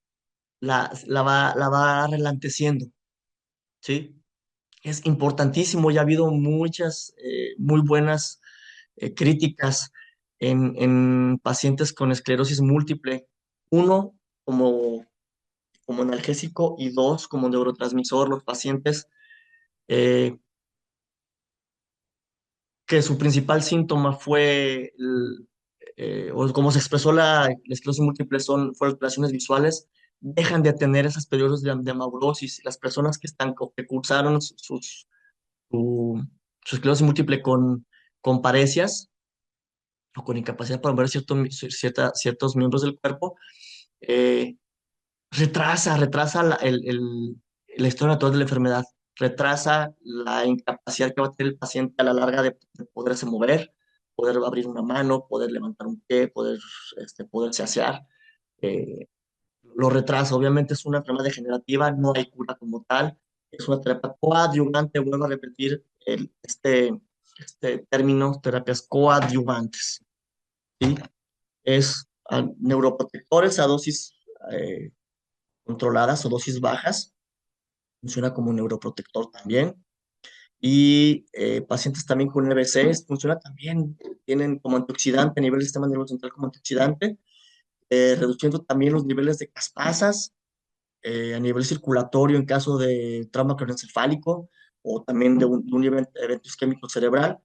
la va relanteciendo, ¿sí? Es importantísimo, ya ha habido muchas muy buenas críticas en pacientes con esclerosis múltiple. Uno, como analgésico y dos, como neurotransmisor, los pacientes eh, que su principal síntoma o como se expresó la esclerosis múltiple fueron alteraciones visuales, dejan de tener esos periodos de amaurosis. Las personas que cursaron su, su esclerosis múltiple con parecias o con incapacidad para mover ciertos miembros del cuerpo, eh, retrasa la historia natural de la enfermedad, retrasa la incapacidad que va a tener el paciente a la larga de poderse mover, poder abrir una mano, poder levantar un pie, poderse asear. eh, lo retrasa. Obviamente es una enfermedad degenerativa, no hay cura como tal, es una terapia coadyuvante. Vuelvo a repetir este término, terapias coadyuvantes, ¿sí? Es neuroprotectores a dosis eh, controladas o dosis bajas, funciona como neuroprotector también. Y pacientes también con NBC funciona también, tienen como antioxidante a nivel del sistema nervioso central como antioxidante, reduciendo también los niveles de caspasas a nivel circulatorio en caso de trauma craneoencefálico o también de un evento isquémico cerebral.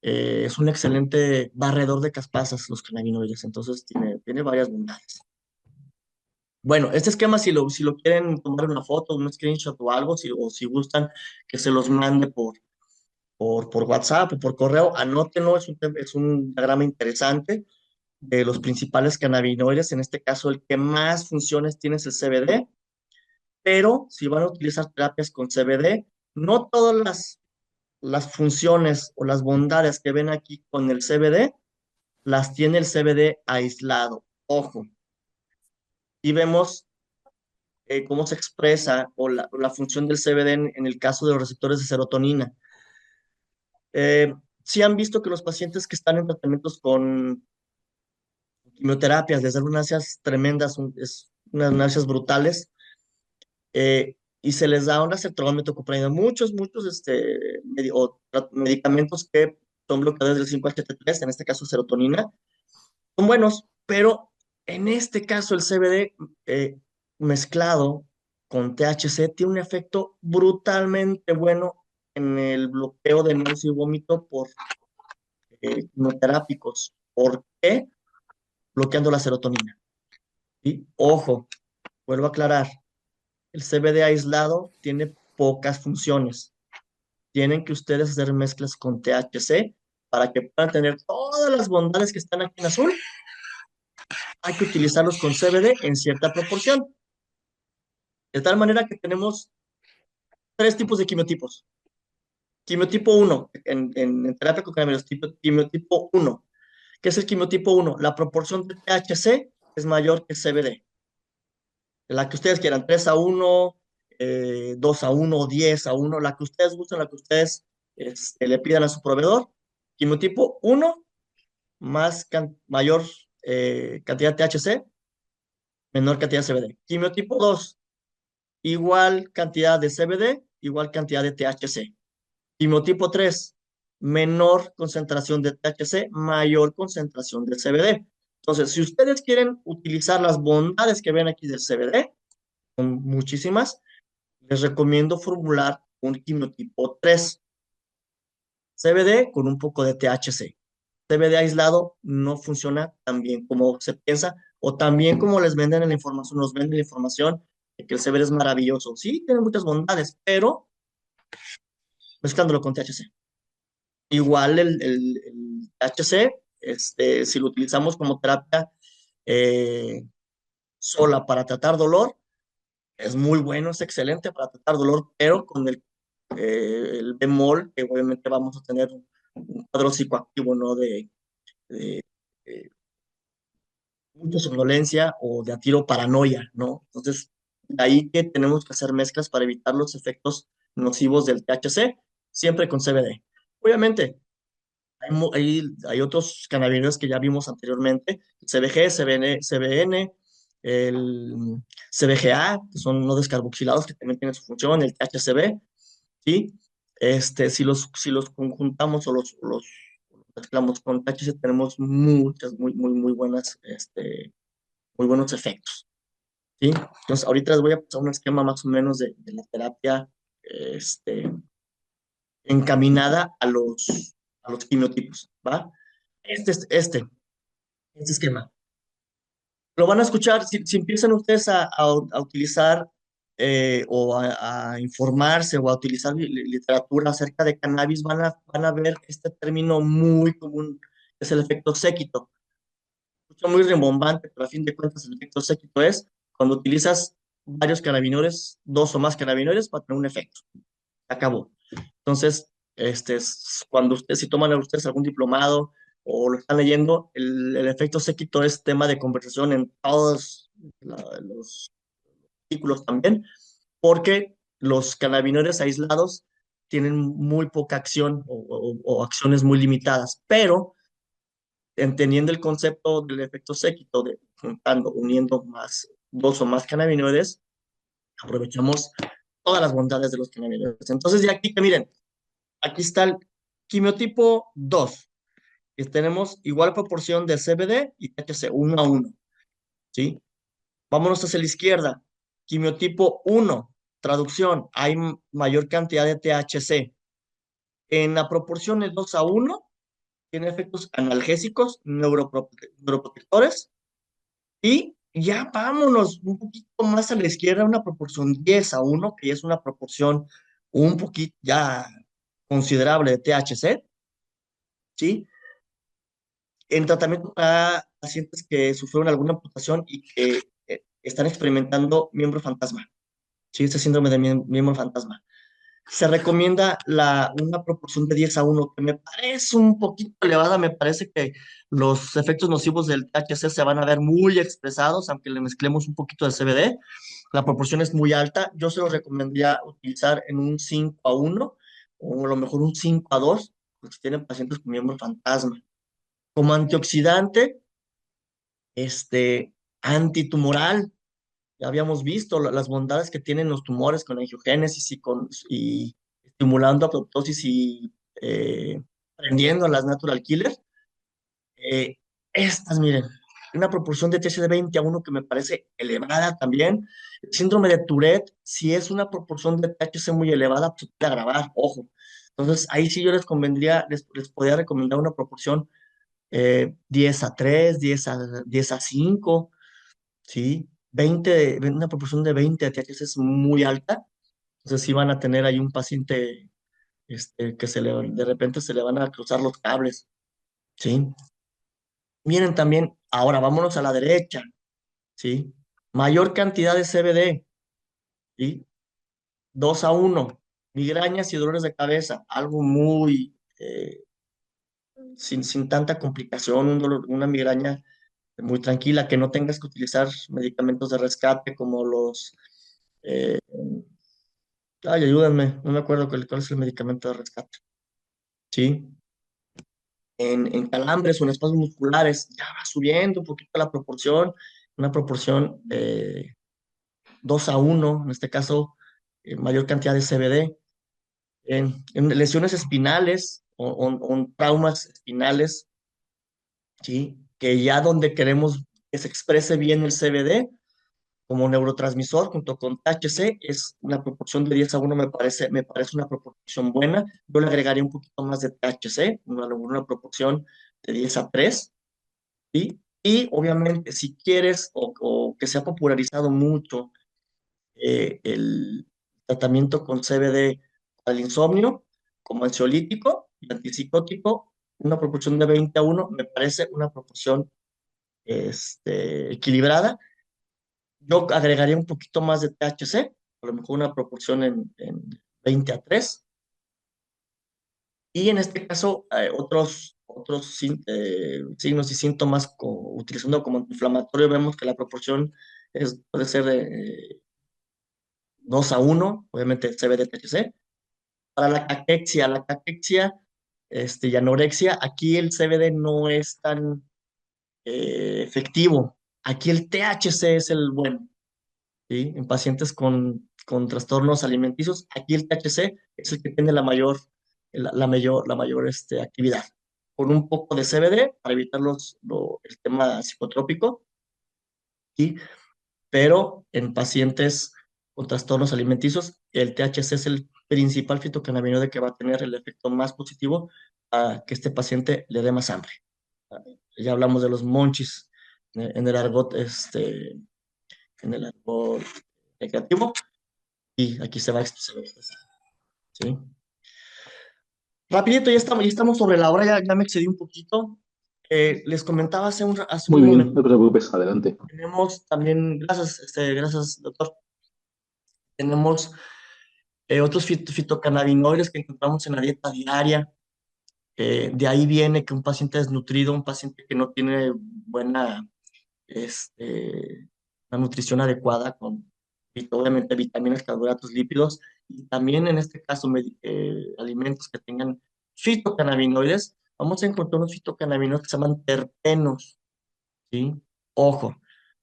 Es un excelente barredor de caspasas los cannabinoides, entonces tiene varias bondades. Bueno, este esquema, si lo quieren tomar una foto, un screenshot o algo, o si gustan que se los mande por WhatsApp o por correo, anótenlo, es un diagrama interesante. de los principales cannabinoides. En este caso, el que más funciones tiene es el CBD, pero si van a utilizar terapias con CBD, no todas las funciones o las bondades que ven aquí con el CBD las tiene el CBD aislado. Ojo, y vemos cómo se expresa o la función del CBD en el caso de los receptores de serotonina. Sí han visto que los pacientes que están en tratamientos con quimioterapias les dan unas náuseas tremendas, unas náuseas brutales, y se les da un acetón, metocopreno, muchos medicamentos que son bloqueadores del 5-HT3, en este caso serotonina, son buenos, pero en este caso el CBD mezclado con THC tiene un efecto brutalmente bueno en el bloqueo de náusea y vómito por quimioterápicos. ¿Por qué? Bloqueando la serotonina. ¿Sí? Ojo, vuelvo a aclarar, el CBD aislado tiene pocas funciones. Tienen que ustedes hacer mezclas con THC para que puedan tener todas las bondades que están aquí en azul. Hay que utilizarlos con CBD en cierta proporción. De tal manera que tenemos tres tipos de quimiotipos. Quimiotipo 1, en terapia con cannabis, quimiotipo 1. ¿Qué es el quimiotipo 1? La proporción de THC es mayor que CBD. La que ustedes quieran, 3-1, 2-1, 10-1, la que ustedes gusten, la que ustedes le pidan a su proveedor. Quimiotipo 1, mayor cantidad de THC, menor cantidad de CBD. Quimiotipo 2, igual cantidad de CBD, igual cantidad de THC. Quimiotipo 3, menor concentración de THC, mayor concentración de CBD. Entonces, si ustedes quieren utilizar las bondades que ven aquí del CBD, son muchísimas, les recomiendo formular un quimiotipo 3, CBD con un poco de THC. CBD aislado no funciona tan bien como se piensa o tan bien como les venden en la información, nos venden la información de que el CBD es maravilloso. Sí, tiene muchas bondades, pero mezclándolo con THC. Igual el THC, si lo utilizamos como terapia sola para tratar dolor, es muy bueno, es excelente para tratar dolor, pero con el bemol, que obviamente vamos a tener un cuadro psicoactivo, ¿no? De mucha somnolencia o de a tiro paranoia, ¿no? Entonces, de ahí que tenemos que hacer mezclas para evitar los efectos nocivos del THC, siempre con CBD. Obviamente, hay otros cannabinoides que ya vimos anteriormente, CBG, CBN, el CBGA, que son no descarboxilados, que también tienen su función, el THCV, ¿sí? Si los conjuntamos o los mezclamos con THC, tenemos muchas, muy buenas, muy buenos efectos, ¿sí? Entonces, ahorita les voy a pasar un esquema más o menos de la terapia, este, encaminada a los quimiotipos, ¿va? Este esquema. Lo van a escuchar, si empiezan ustedes a utilizar o a informarse o a utilizar literatura acerca de cannabis, van a ver este término muy común, que es el efecto séquito. Escucha muy rimbombante, pero a fin de cuentas el efecto séquito es cuando utilizas varios cannabinoides, dos o más cannabinoides para tener un efecto. Acabó. Entonces, cuando ustedes, si toman ustedes algún diplomado o lo están leyendo, el efecto séquito es tema de conversación en todos los artículos también, porque los cannabinoides aislados tienen muy poca acción o acciones muy limitadas, pero entendiendo el concepto del efecto séquito, de juntando, uniendo más, dos o más cannabinoides, aprovechamos todas las bondades de los cannabinoides. Entonces, ya aquí que miren, aquí está el quimiotipo 2, que tenemos igual proporción de CBD y THC 1-1, ¿sí? Vámonos hacia la izquierda. Quimiotipo 1, traducción, hay mayor cantidad de THC. En la proporción de 2-1, tiene efectos analgésicos, neuroprotectores, y ya vámonos un poquito más a la izquierda, una proporción 10-1, que es una proporción un poquito ya considerable de THC, ¿sí? En tratamiento para pacientes que sufrieron alguna amputación y que están experimentando miembro fantasma, ¿sí? Este síndrome de miembro fantasma. Se recomienda una proporción de 10:1, que me parece un poquito elevada. Me parece que los efectos nocivos del THC se van a ver muy expresados, aunque le mezclemos un poquito de CBD. La proporción es muy alta. Yo se lo recomendaría utilizar en un 5:1 o a lo mejor un 5:2, porque si tienen pacientes con miembro fantasma. Como antioxidante, antitumoral. Ya habíamos visto las bondades que tienen los tumores con angiogénesis y estimulando apoptosis y prendiendo a las natural killers. Estas, miren, una proporción de THC de 20:1 que me parece elevada también. El síndrome de Tourette, si es una proporción de THC muy elevada, pues se puede agravar, ojo. Entonces, ahí sí yo les podría recomendar una proporción 10:3, 10:5, ¿sí? Una proporción de 20 de THC es muy alta. Entonces, sí van a tener ahí un paciente que de repente se le van a cruzar los cables, ¿sí? Miren también, ahora vámonos a la derecha, ¿sí? Mayor cantidad de CBD, ¿sí? 2:1, migrañas y dolores de cabeza, algo muy, sin tanta complicación, una migraña muy tranquila, que no tengas que utilizar medicamentos de rescate como eh, ay, ayúdenme, no me acuerdo cuál es el medicamento de rescate, ¿sí? En calambres o en espasmos musculares, ya va subiendo un poquito la proporción, una proporción 2:1, en este caso, mayor cantidad de CBD. En lesiones espinales o en traumas espinales, ¿sí? Que ya donde queremos que se exprese bien el CBD como neurotransmisor junto con THC, es una proporción de 10:1, me parece una proporción buena. Yo le agregaría un poquito más de THC, una proporción de 10:3, ¿sí? Y obviamente, si quieres o que se ha popularizado mucho el tratamiento con CBD para el insomnio, como ansiolítico y antipsicótico, una proporción de 20:1 me parece una proporción equilibrada. Yo agregaría un poquito más de THC, a lo mejor una proporción en 20:3. Y en este caso, otros signos y síntomas, utilizando como antiinflamatorio, vemos que la proporción puede ser 2:1, obviamente CBD-THC. Para la caquexia y anorexia, aquí el CBD no es tan efectivo. Aquí el THC es el bueno, ¿sí? En pacientes con trastornos alimenticios, aquí el THC es el que tiene la mayor actividad. Con un poco de CBD para evitar el tema psicotrópico, ¿sí? Pero en pacientes con trastornos alimenticios, el THC es el principal fitocannabinoide que va a tener el efecto más positivo a que este paciente le dé más hambre. Ya hablamos de los monchis en el argot, en el argot recreativo, y aquí se va a expresar, ¿sí? Rapidito, ya estamos sobre la hora, ya me excedí un poquito. Les comentaba hace Muy un bien, momento, no te preocupes, adelante. tenemos también, gracias, doctor, tenemos otros fitocannabinoides que encontramos en la dieta diaria. De ahí viene que un paciente desnutrido, un paciente que no tiene buena una nutrición adecuada con obviamente vitaminas, carbohidratos, lípidos, y también en este caso alimentos que tengan fitocannabinoides, vamos a encontrar unos fitocannabinoides que se llaman terpenos, ¿sí? Ojo,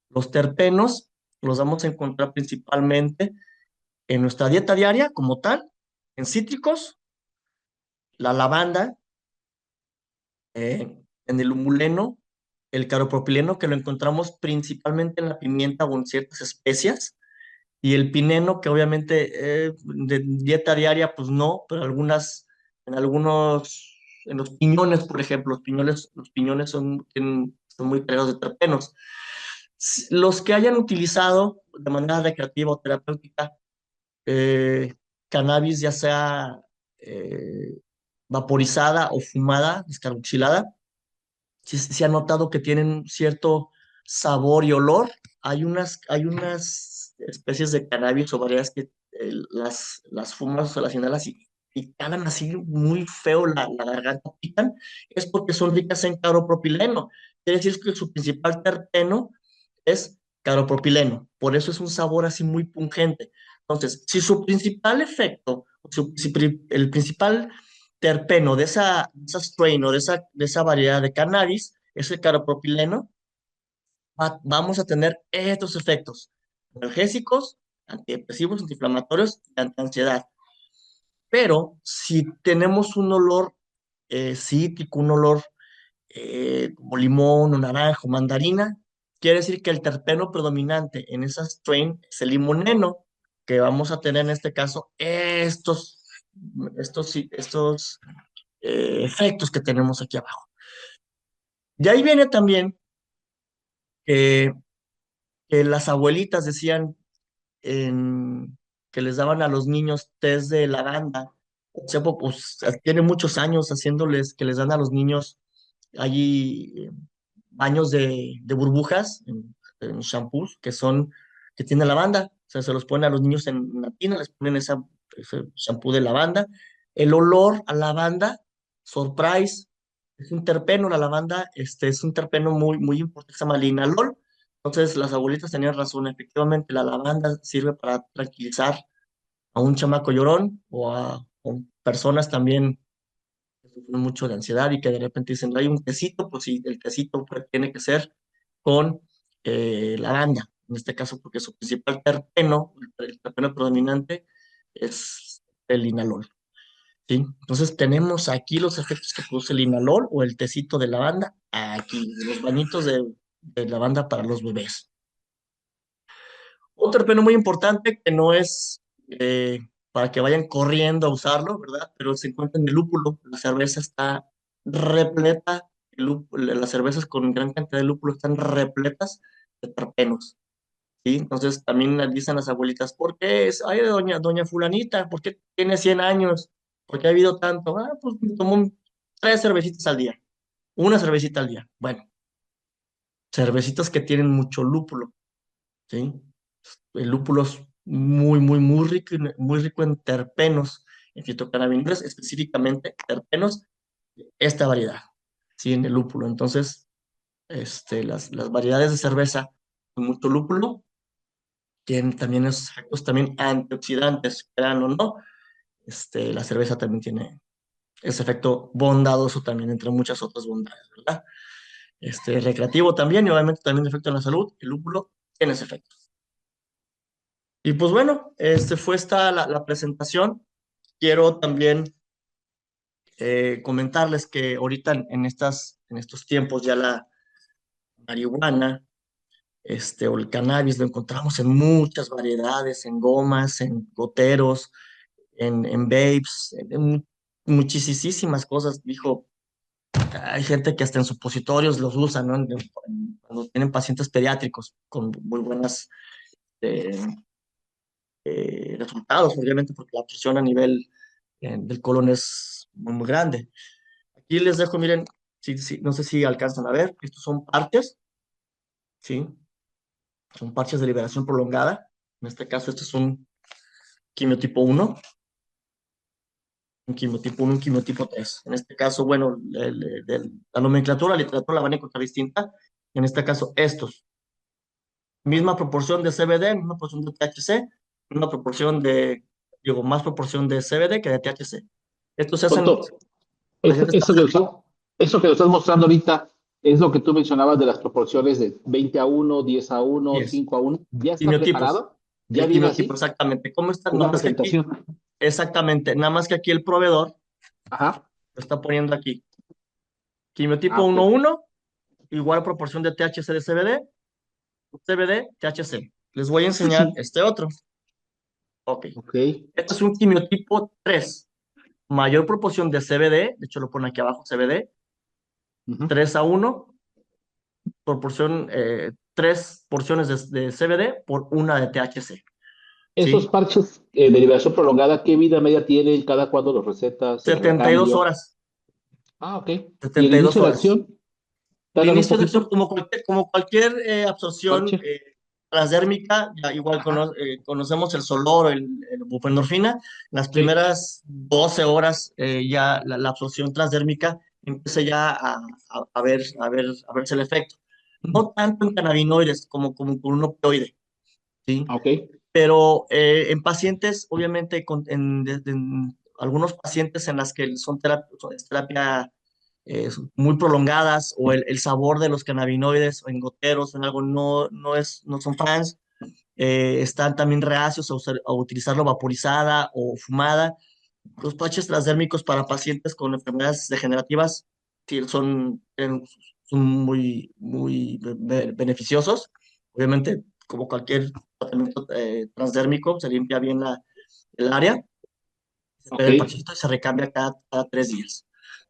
los terpenos los vamos a encontrar principalmente en nuestra dieta diaria como tal, en cítricos, la lavanda, en el humuleno, el caropropileno, que lo encontramos principalmente en la pimienta o en ciertas especias, y el pineno, que obviamente de dieta diaria, pues no, pero en los piñones, por ejemplo, los piñones son muy cargados de terpenos. Los que hayan utilizado de manera recreativa o terapéutica eh, cannabis, ya sea vaporizada o fumada, descarboxilada, sí ha notado que tienen cierto sabor y olor. Hay unas especies de cannabis o variedades que las fumas o las inhalas y calan así muy feo la garganta, pican, es porque son ricas en caropropileno. Quiere decir que su principal terpeno es caropropileno. Por eso es un sabor así muy pungente. Entonces, si su principal efecto, el principal terpeno de esa strain o de esa variedad de cannabis es el caropropileno, vamos a tener estos efectos analgésicos, antidepresivos, antiinflamatorios y antiansiedad. Pero si tenemos un olor cítrico, un olor como limón o naranja o mandarina, quiere decir que el terpeno predominante en esa strain es el limoneno, que vamos a tener en este caso estos efectos que tenemos aquí abajo. De ahí viene también que, que las abuelitas decían que les daban a los niños test de lavanda. O sea, pues tiene muchos años haciéndoles que les dan a los niños allí baños de burbujas en shampoos que tienen lavanda. O sea, se los ponen a los niños en una tina, les ponen ese shampoo de lavanda. El olor a lavanda, surprise, es un terpeno, la lavanda, es un terpeno muy, muy importante, se llama linalol. Entonces, las abuelitas tenían razón, efectivamente, la lavanda sirve para tranquilizar a un chamaco llorón o personas también que sufren mucho de ansiedad y que de repente dicen, hay un tecito, pues sí, el tecito pues, tiene que ser con lavanda, en este caso porque su principal terpeno, el terpeno predominante, es el linalol, ¿sí? Entonces tenemos aquí los efectos que produce el linalol o el tecito de lavanda, aquí, los bañitos de lavanda para los bebés. Otro terpeno muy importante que no es para que vayan corriendo a usarlo, ¿verdad? Pero se encuentra en el lúpulo. La cerveza está repleta, las cervezas con gran cantidad de lúpulo están repletas de terpenos, ¿sí? Entonces también dicen las abuelitas, ¿por qué es? Ay, doña fulanita, ¿por qué tiene 100 años? ¿Por qué ha habido tanto? Ah, pues me tomo 3 cervecitas al día, una cervecita al día. Bueno, cervecitas que tienen mucho lúpulo, ¿sí? El lúpulo es muy, muy, muy rico en terpenos, en fitocannabinoides, específicamente terpenos, esta variedad, ¿sí? En el lúpulo. Entonces, las variedades de cerveza con mucho lúpulo tienen también esos efectos también antioxidantes, crean o no. La cerveza también tiene ese efecto bondadoso también, entre muchas otras bondades, ¿verdad? Recreativo también, y obviamente también efecto en la salud, el lúpulo tiene ese efecto. Y pues bueno, fue esta la presentación. Quiero también comentarles que ahorita en estos tiempos ya la marihuana, o el cannabis lo encontramos en muchas variedades, en gomas, en goteros, en vapes, en muchísimas cosas. Dijo, hay gente que hasta en supositorios los usa, ¿no? Cuando tienen pacientes pediátricos con muy buenas eh, resultados, obviamente, porque la absorción a nivel del colon es muy, muy grande. Aquí les dejo, miren, no sé si alcanzan a ver, estos son parches, ¿sí? Son parches de liberación prolongada. En este caso, este es un quimiotipo 1, un quimiotipo 1, un quimiotipo 3. En este caso, bueno, la nomenclatura, la literatura la van a encontrar distinta. En este caso, estos. Misma proporción de CBD, misma proporción de THC, misma proporción más proporción de CBD que de THC. Estos se hacen Doctor, eso, pacientes. eso que, eso que nos estás mostrando ahorita es lo que tú mencionabas de las proporciones de 20-1, 10-1, 5-1. ¿Ya está Quimiotipos. preparado? ¿Ya El viene quimiotipo, así? exactamente. ¿Cómo está? Nada Una más que aquí, presentación. exactamente. Nada más que aquí el proveedor Ajá. lo está poniendo aquí. Ah, Quimiotipo ok. 1-1, igual proporción de THC de CBD, CBD, THC. Les voy a Sí, enseñar sí. este otro. Ok. Ok. Este es un quimiotipo 3. Mayor proporción de CBD, de hecho lo pone aquí abajo, CBD, Ujú. 3-1, proporción, 3 porciones de CBD por una de THC. Esos ¿Sí? parches de liberación prolongada, ¿qué vida media tienen? ¿Cada cuándo los recetas? ¿El 72 recambio? horas. Ah, ok. ¿Y el 72 inicio de horas. acción? ¿Te El dan un inicio de absorción, poquito? como cualquier absorción Parche. transdérmica, ya igual conocemos el Solor, el buprenorfina, las Sí. primeras 12 horas ya la absorción transdérmica empieza ya a verse el efecto. No tanto en cannabinoides como con un opioide, ¿sí? Ok. Pero en pacientes, obviamente, en algunos pacientes en las que es terapia muy prolongadas o el sabor de los cannabinoides o en goteros o en algo no son fans, están también reacios a utilizarlo vaporizada o fumada. Los patches transdérmicos para pacientes con enfermedades degenerativas sí, son muy beneficiosos. Obviamente, como cualquier tratamiento transdérmico, se limpia bien el área, se Ok. pega el parchecito y se recambia cada 3 días.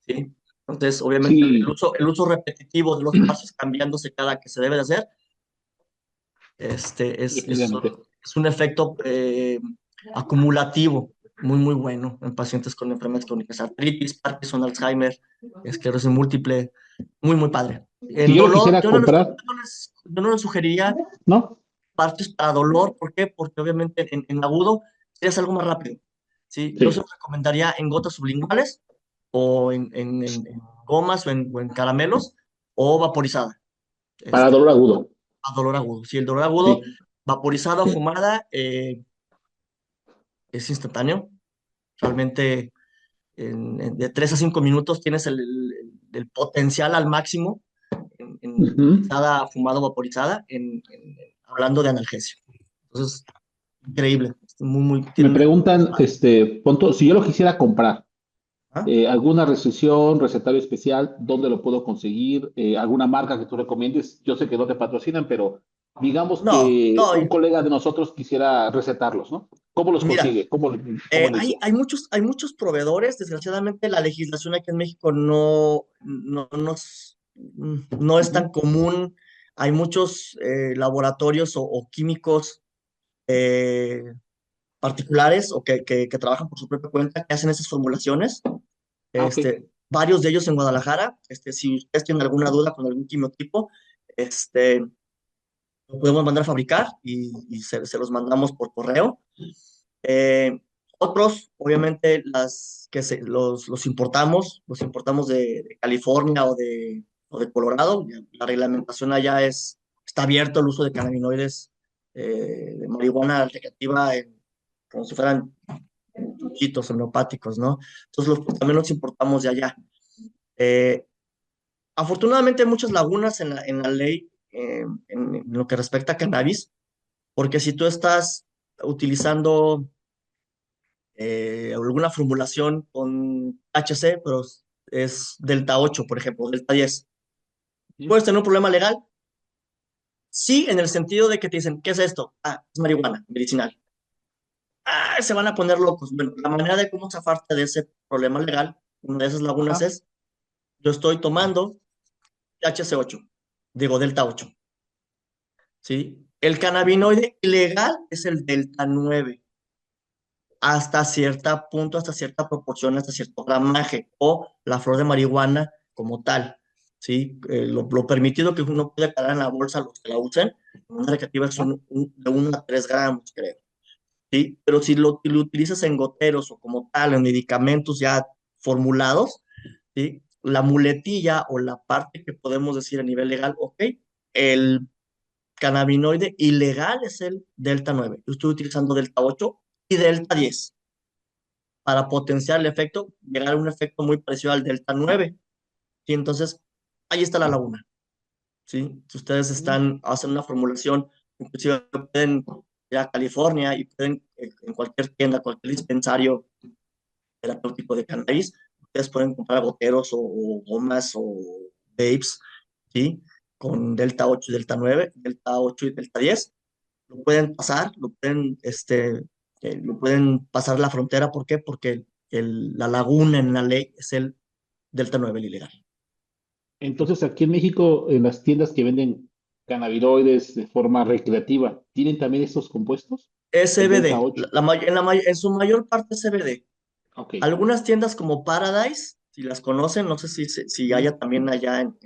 ¿Sí? Entonces, obviamente, Sí, el uso repetitivo de los parches cambiándose cada que se debe de hacer, efectivamente. es un efecto acumulativo muy bueno en pacientes con enfermedades crónicas, artritis, Parkinson, Alzheimer, esclerosis múltiple, muy padre. Si En yo lo dolor, quisiera comprar, yo no les sugeriría ¿no? parches para dolor. ¿Por qué? Porque obviamente en agudo es algo más rápido. ¿Sí? Yo se Sí. los recomendaría en gotas sublinguales o en gomas o en caramelos o vaporizada, Para este, dolor agudo. a dolor agudo. Si el dolor agudo, Sí. vaporizada o fumada, es instantáneo. Realmente de 3 a 5 minutos tienes el potencial al máximo en Ujú. utilizada, fumada o vaporizada, hablando de analgesia. Entonces, increíble. Me Tiene un efecto. preguntan, punto, si yo lo quisiera comprar, ¿Ah? ¿alguna restricción, recetario especial? ¿Dónde lo puedo conseguir? ¿Alguna marca que tú recomiendes? Yo sé que no te patrocinan, pero digamos No, que no, un colega de nosotros quisiera recetarlos, ¿no? ¿Cómo los mira, consigue? ¿Cómo inicia? hay muchos proveedores. Desgraciadamente, la legislación aquí en México no es tan común. Hay muchos laboratorios o químicos eh, particulares o que trabajan por su propia cuenta, que hacen esas formulaciones. Ah, ok. Varios de ellos en Guadalajara. Si ustedes tienen alguna duda con algún quimiotipo, este, lo podemos mandar a fabricar y se los mandamos por correo. Eh, Otros, obviamente, los importamos de California o de Colorado. La reglamentación allá está abierto el uso de cannabinoides, de marihuana recreativa, como si fueran chuchitos homeopáticos, ¿no? Entonces, también los importamos de allá. Eh, Afortunadamente, hay muchas lagunas en la ley en lo que respecta a cannabis, porque si tú estás utilizando alguna formulación con HC, pero es delta 8, por ejemplo, delta 10, Sí. puedes tener un problema legal. Sí, en el sentido de que te dicen, ¿qué es esto? Ah, es marihuana medicinal. Ah, se van a poner locos. Bueno, la manera de cómo zafarte de ese problema legal, una de esas lagunas Ajá. es, yo estoy tomando THC 8, digo delta 8, ¿sí? El cannabinoide ilegal es el delta 9 hasta cierto punto, hasta cierta proporción, hasta cierto gramaje, o la flor de marihuana como tal, ¿sí? Lo permitido que uno puede cargar en la bolsa, los que la usen, una recreativa Ah, son de 1 a 3 gramos, creo, ¿sí? Pero si lo utilizas en goteros o como tal, en medicamentos ya formulados, ¿sí? La muletilla o la parte que podemos decir a nivel legal, ok, el cannabinoide ilegal es el delta 9. Yo estoy utilizando delta 8 y delta 10 para potenciar el efecto, llegar a un efecto muy parecido al delta 9. Y entonces, ahí está la laguna, ¿sí? Si ustedes hacen una formulación, inclusive pueden ir a California y pueden, en cualquier tienda, cualquier dispensario terapéutico de cannabis, ustedes pueden comprar goteros o gomas o vapes, ¿sí? Con delta 8 y delta 9, delta 8 y delta 10. Lo pueden pasar la frontera. ¿Por qué? Porque la laguna en la ley es el delta 9, el ilegal. entonces, aquí en México, en las tiendas que venden cannabinoides de forma recreativa, ¿tienen también estos compuestos? Es El delta CBD, 8. en su mayor parte es CBD. Ok. Algunas tiendas como Paradise, si las conocen, no sé si haya también allá en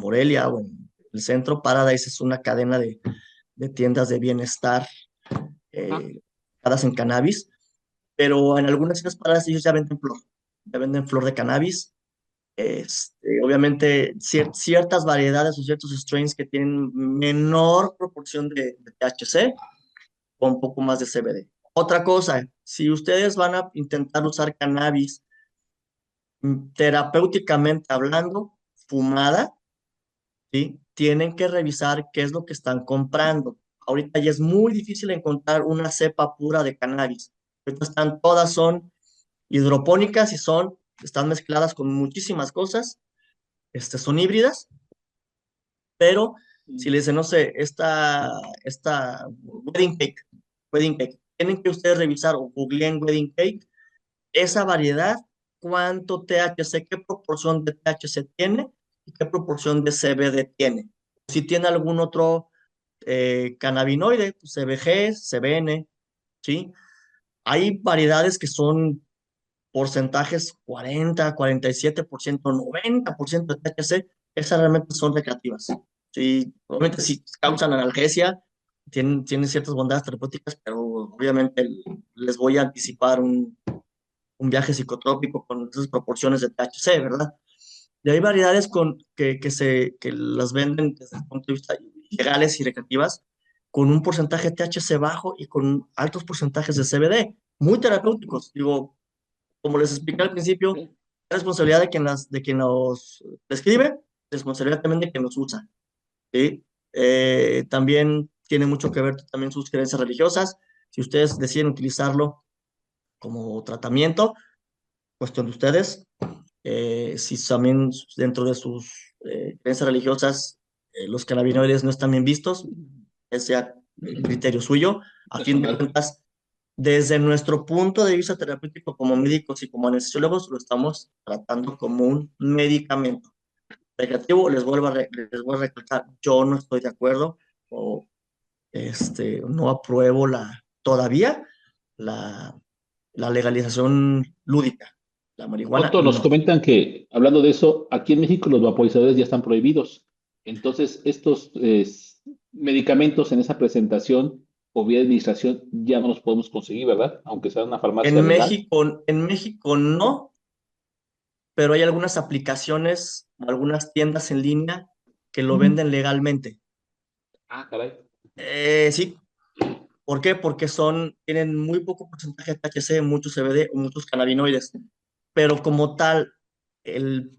Morelia o en el centro. Paradise es una cadena de tiendas de bienestar Ajá. basadas en cannabis, pero en algunas tiendas Paradise ellos ya venden flor de cannabis. Obviamente ciertas variedades o ciertos strains que tienen menor proporción de THC o un poco más de CBD. Otra cosa, si ustedes van a intentar usar cannabis terapéuticamente hablando, fumada, ¿sí? Tienen que revisar qué es lo que están comprando. Ahorita ya es muy difícil encontrar una cepa pura de cannabis. Ahorita todas son hidropónicas y están mezcladas con muchísimas cosas, son híbridas, pero si le dicen, no sé, esta wedding cake, tienen que ustedes revisar o googleen wedding cake, esa variedad, cuánto THC, qué proporción de THC tiene y qué proporción de CBD tiene. Si tiene algún otro cannabinoide, pues CBG, CBN, ¿sí? Hay variedades que son porcentajes 40, 47%, 90% de THC, esas realmente son recreativas. Sí, obviamente sí causan analgesia, tienen ciertas bondades terapéuticas, pero obviamente les voy a anticipar un viaje psicotrópico con esas proporciones de THC, ¿verdad? Y hay variedades que las venden desde el punto de vista legales y recreativas con un porcentaje de THC bajo y con altos porcentajes de CBD, muy terapéuticos. Digo, como les expliqué al principio, es responsabilidad de quien los prescribe, responsabilidad también de quien los usa, ¿sí? También tiene mucho que ver también sus creencias religiosas. Si ustedes deciden utilizarlo como tratamiento, cuestión de ustedes. Si también dentro de sus creencias religiosas los cannabinoides no están bien vistos, ese sea el criterio suyo. A fin de Personal. cuentas, desde nuestro punto de vista terapéutico como médicos y como anestesiólogos, lo estamos tratando como un medicamento. Recreativo, les vuelvo a recalcar, yo no estoy de acuerdo o no apruebo todavía la, la legalización lúdica. La marihuana, Otto, nos no. comentan que, hablando de eso, aquí en México los vaporizadores ya están prohibidos. Entonces, estos medicamentos en esa presentación o vía de administración ya no los podemos conseguir, ¿verdad? Aunque sea una farmacia legal. En México no, pero hay algunas aplicaciones, algunas tiendas en línea que lo venden legalmente. Ah, caray. Sí, ¿por qué? Porque tienen muy poco porcentaje de THC, mucho CBD o muchos cannabinoides, pero como tal, el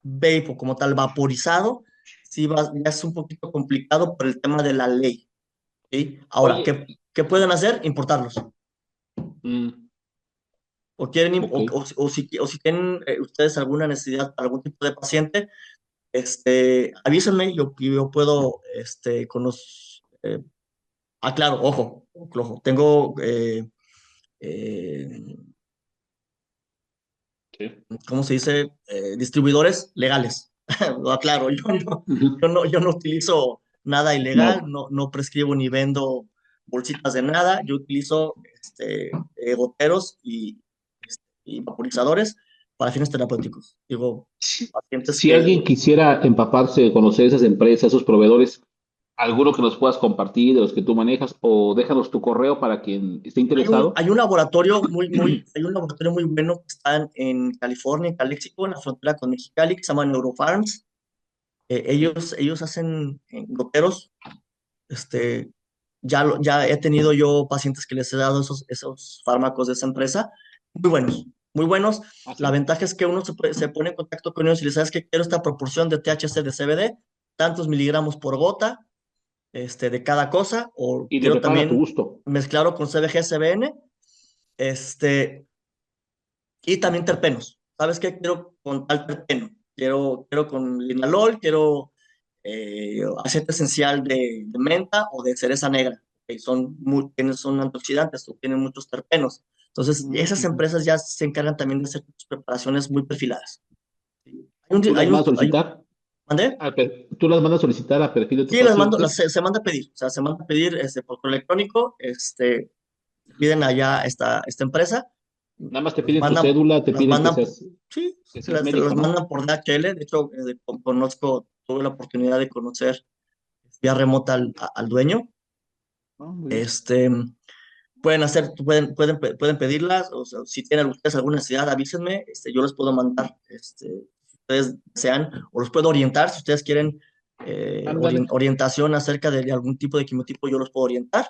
vape o como tal vaporizado, sí ya es un poquito complicado por el tema de la ley, ¿sí? Ahora, Oye, ¿qué pueden hacer? Importarlos. mm, O quieren, ok. o si tienen ustedes alguna necesidad para algún tipo de paciente, avísenme, yo puedo, con los, claro, ojo, tengo, eh, Sí. ¿cómo se dice? Distribuidores legales. Lo aclaro, Ujú. yo no utilizo nada ilegal, Nada. no prescribo ni vendo bolsitas de nada, yo utilizo, goteros y vaporizadores para fines terapéuticos. Digo, Si, pacientes si que alguien quisiera empaparse, conocer esas empresas, esos proveedores, alguno que nos puedas compartir de los que tú manejas, o déjanos tu correo para quien esté interesado. hay hay un laboratorio muy bueno que está en California, en Calexico, en la frontera con Mexicali, que se llama Neurofarms. Ellos hacen goteros, este, ya he tenido yo pacientes que les he dado esos fármacos de esa empresa, muy buenos, muy buenos. Ah, La sí. ventaja es que se pone en contacto con ellos y les sabes que quiero esta proporción de THC de CBD, tantos miligramos por gota, de cada cosa, o Y lo quiero preparan a tu también gusto. mezclarlo con CBG, CBN, este, y también terpenos. ¿Sabes qué? Quiero con tal terpeno. Quiero con linalol, quiero aceite esencial de menta o de cereza negra. Que son antioxidantes, o tienen muchos terpenos. Entonces, esas Ujú. empresas ya se encargan también de hacer preparaciones muy perfiladas. Hay un, ¿Tú las hay un, mandas a solicitar? ¿Mandé? ¿Tú las mandas a solicitar a perfil de tus Sí, pacientes? se manda a pedir, o sea, se manda a pedir por correo electrónico, piden allá esta empresa, Nada más te las piden tu mandan, cédula, te las piden mandan, sí, que se seas las médico, ¿no? mandan por DHL, de hecho, conozco tuve la oportunidad de conocer vía remota al dueño. Ah, muy bien. Este, pueden pedirlas, o sea, si tienen ustedes alguna necesidad, avísenme, yo les puedo mandar, si ustedes desean, o los puedo orientar, si ustedes quieren Ándale. orientación acerca de algún tipo de quimiotipo, yo los puedo orientar.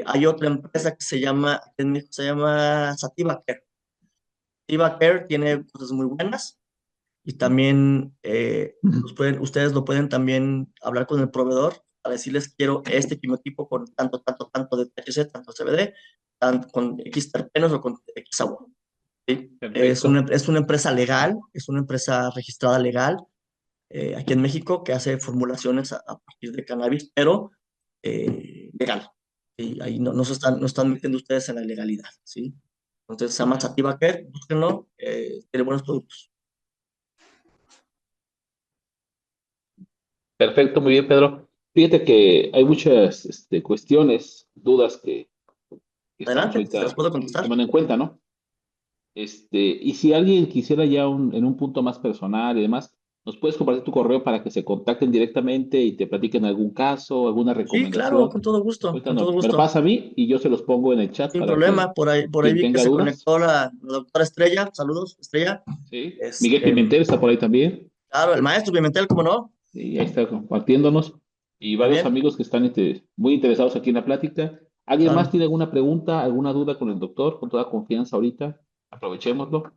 Hay otra empresa que en México se llama Sativa Care. Sativa Care tiene cosas muy buenas y también ustedes lo pueden también hablar con el proveedor para decirles quiero este quimiotipo con tanto, tanto, tanto de THC, tanto CBD, con X terpenos o con X sabor. ¿Sí? Perfecto. Es una empresa legal, es una empresa registrada legal aquí en México que hace formulaciones a partir de cannabis, pero legal. Y ahí no están metiendo ustedes en la ilegalidad, ¿sí? Entonces se llama Sativa Care, búsquenlo, tiene buenos productos. Perfecto, muy bien, Pedro. Fíjate que hay muchas cuestiones, dudas que estamos Adelante, se las ahorita puedo contestar. tomando en cuenta, ¿no? Y si alguien quisiera ya en un punto más personal y demás, ¿nos puedes compartir tu correo para que se contacten directamente y te platiquen algún caso, alguna Sí, claro, recomendación? Ahorita con todo me lo gusto. pasa a mí y yo se los pongo en el chat Sin para que problema, por ahí quien vi que tenga se dudas, conectó la doctora Estrella. Saludos, Estrella. ¿sí? Miguel Este, Pimentel está por ahí también, claro, el maestro Pimentel, ¿cómo no? y ahí está compartiéndonos. Y Muy varios bien, amigos que están muy interesados aquí en la plática. ¿Alguien más claro. tiene alguna pregunta, alguna duda con el doctor? Con toda confianza ahorita, aprovechémoslo.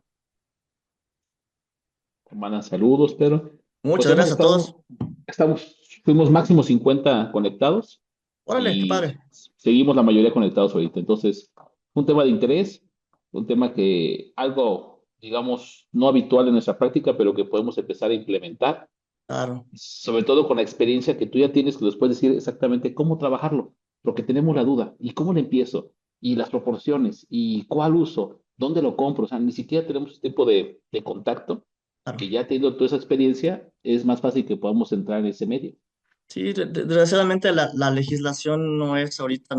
Te mandan saludos, pero pues Muchas hemos gracias a todos. fuimos máximo 50 conectados Órale, qué y padre. seguimos la mayoría conectados ahorita. Entonces, un tema de interés, un tema que algo, digamos, no habitual en nuestra práctica, pero que podemos empezar a implementar, Claro, sobre todo con la experiencia que tú ya tienes, que nos puedes decir exactamente cómo trabajarlo, porque tenemos la duda, y cómo le empiezo, y las proporciones, y cuál uso, dónde lo compro, o sea, ni siquiera tenemos este tipo de contacto, claro. que ya teniendo toda esa experiencia, es más fácil que podamos entrar en ese medio. Sí, desgraciadamente la legislación no es ahorita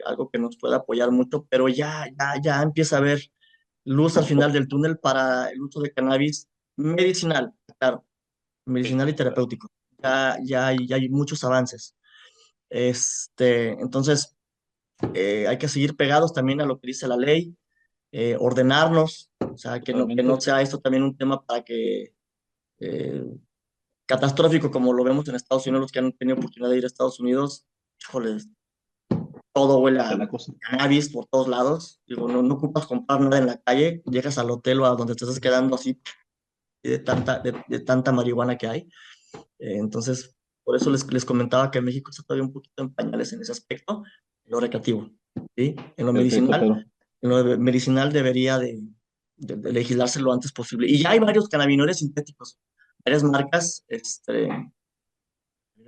algo que nos pueda apoyar mucho, pero ya empieza a haber luz al final del túnel para el uso de cannabis medicinal, claro, Sí, medicinal y claro. terapéutico. Ya hay muchos avances. Entonces, hay que seguir pegados también a lo que dice la ley, ordenarnos, o sea, que no Totalmente. sea esto también un tema para que eh, catastrófico como lo vemos en Estados Unidos, los que han tenido oportunidad de ir a Estados Unidos, híjoles, todo huele Está a la cosa. cannabis por todos lados. Digo, no ocupas comprar nada en la calle, llegas al hotel o a donde te estás quedando así de tanta marihuana que hay. Entonces, por eso les comentaba que México está todavía un poquito en pañales en ese aspecto, en lo recreativo, ¿sí? Perfecto, pero En lo medicinal debería de legislarse lo antes posible. Y ya hay varios cannabinoides sintéticos, varias marcas,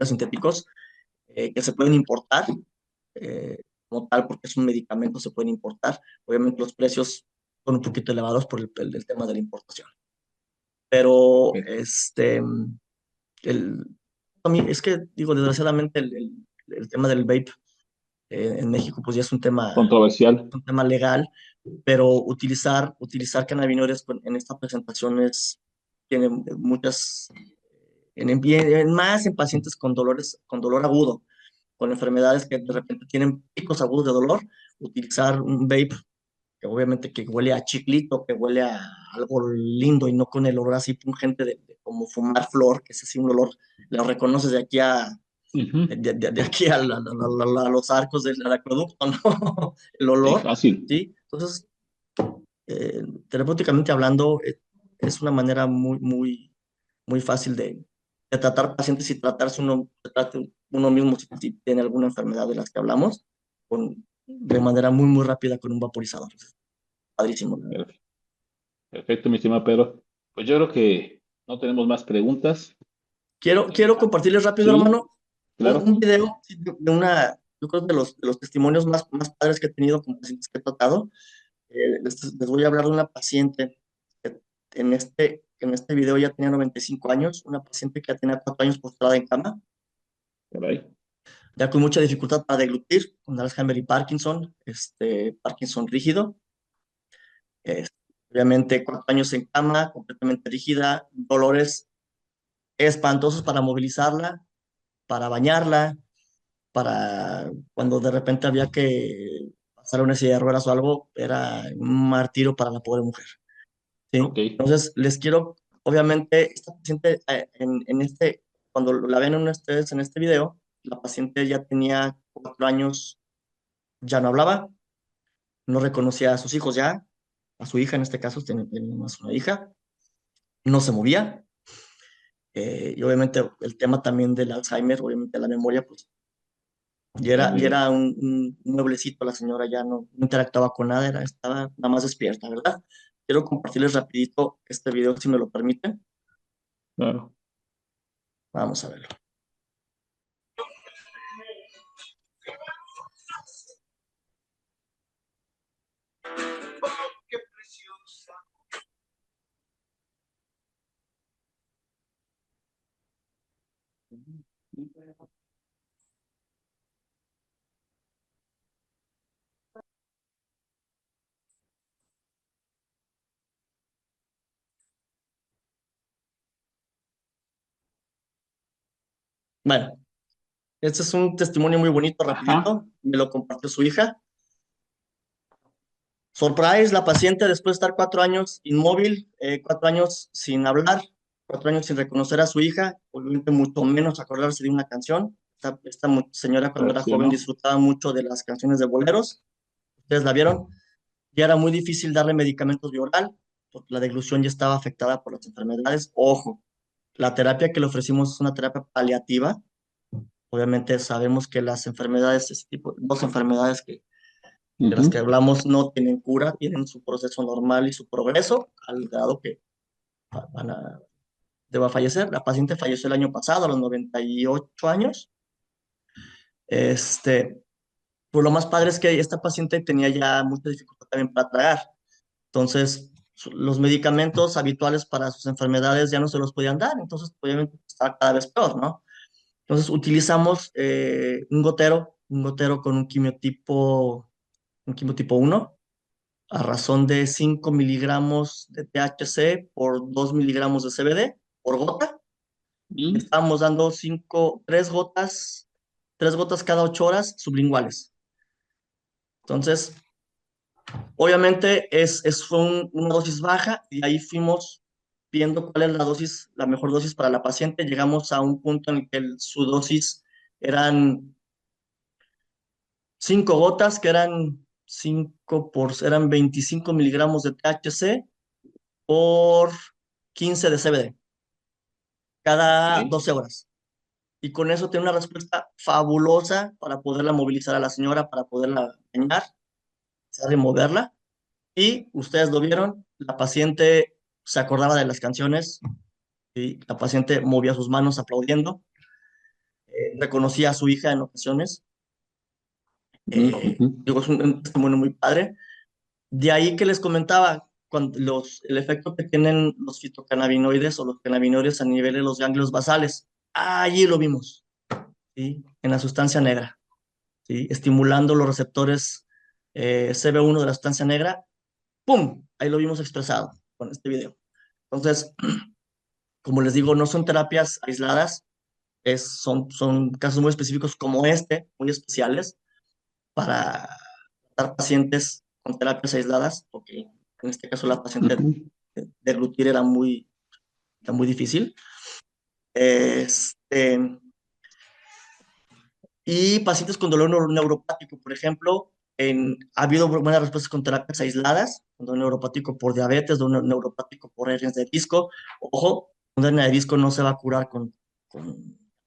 sintéticos que se pueden importar como tal, porque es un medicamento, se pueden importar. Obviamente los precios son un poquito elevados por el tema de la importación. Pero perfecto. el, a mí, es que, digo, desgraciadamente el tema del vape en México pues ya Controversial. es un tema legal, pero utilizar cannabinoides en esta presentación tiene muchas, más en pacientes con con dolor agudo, con enfermedades que de repente tienen picos agudos de dolor, utilizar un vape que obviamente que huele a chiclito, que huele a algo lindo y no con el olor así pungente de como fumar flor, que es así un olor, lo reconoces de aquí Ujú. de aquí a los arcos del acueducto, ¿no? El Sí, olor, fácil. ¿sí? Entonces, terapéuticamente hablando, es una manera muy fácil de tratar pacientes y se trate uno mismo si tiene alguna enfermedad de las que hablamos, de manera muy rápida con un vaporizador. Padrísimo. Perfecto, mi estimado Pedro. Pues yo creo que no tenemos más preguntas. Quiero compartirles rápido, Sí, hermano, claro. un video sí, yo creo de los testimonios más padres que he tenido con pacientes que he tratado. Les voy a hablar de una paciente que en este video ya tenía 95 años, una paciente que ya tenía 4 años postrada en cama, Por ahí. ya con mucha dificultad para deglutir, con Alzheimer y Parkinson, Parkinson rígido. Eh, Obviamente 4 años en cama, completamente rígida, dolores espantosos para movilizarla, para bañarla, para cuando de repente había que pasar una silla de ruedas o algo, era un martirio para la pobre mujer, ¿sí? Ok. Entonces, les quiero, obviamente, esta paciente, cuando la ven ustedes en este video, la paciente ya tenía 4 años, ya no hablaba, no reconocía a sus hijos ya, a su hija en este caso, tenía más una hija, no se movía, y obviamente el tema también del Alzheimer, obviamente la memoria, pues y Disminuye. era un mueblecito, la señora ya no interactuaba con nada, estaba nada más despierta, ¿verdad? Quiero compartirles rapidito este video, si me lo permiten. Claro. Vamos a verlo. Bueno, este es un testimonio muy bonito, Ajá. rapidito, me lo compartió su hija. Surprise, la paciente después de estar 4 años inmóvil, 4 años sin hablar, 4 años sin reconocer a su hija, obviamente mucho menos acordarse de una canción. Esta señora cuando era joven Reaccionó. disfrutaba mucho de las canciones de boleros, ustedes la vieron, ya era muy difícil darle medicamentos vía oral, porque la deglución ya estaba afectada por las enfermedades. Ojo, la terapia que le ofrecimos es una terapia paliativa, obviamente sabemos que las enfermedades, este tipo, dos enfermedades de las que Ujú. hablamos no tienen cura, tienen su proceso normal y su progreso, al grado que van a, deba fallecer. La paciente falleció el año pasado, a los 98 años. Este, por lo más padre es que esta paciente tenía ya mucha dificultad también para tragar. Entonces, los medicamentos habituales para sus enfermedades ya no se los podían dar, entonces obviamente estaba cada vez peor, ¿no? Entonces utilizamos un gotero con un quimiotipo 1 a razón de 5 miligramos de THC por 2 miligramos de CBD por gota. Le Mm. estábamos dando 3 gotas cada 8 horas sublinguales. Entonces, obviamente fue una dosis baja y ahí fuimos viendo cuál es la mejor dosis para la paciente. Llegamos a un punto en el que su dosis eran 5 gotas, que eran 25 miligramos de THC por 15 de CBD cada Ok. 12 horas. Y con eso tiene una respuesta fabulosa para poderla movilizar a la señora, para poderla bañar, removerla. Y ustedes lo vieron, la paciente se acordaba de las canciones y la paciente movía sus manos aplaudiendo, reconocía a su hija en ocasiones. Ujú. Digo, es un testimonio muy padre. De ahí que les comentaba el efecto que tienen los fitocannabinoides o los cannabinoides a nivel de los ganglios basales. Allí lo vimos, ¿sí? En la sustancia negra, ¿sí? Estimulando los receptores CB1 de la sustancia negra. ¡Pum! Ahí lo vimos expresado con este video. Entonces, como les digo, no son terapias aisladas, son casos muy específicos como este, muy especiales, para tratar pacientes con terapias aisladas, porque en este caso la paciente Ujú. deglutir era muy difícil. Este, y pacientes con dolor neuropático, por ejemplo, ha habido buenas respuestas con terapias aisladas, con dolor neuropático por diabetes, dolor neuropático por hernias de disco. Ojo, una hernia de disco no se va a curar con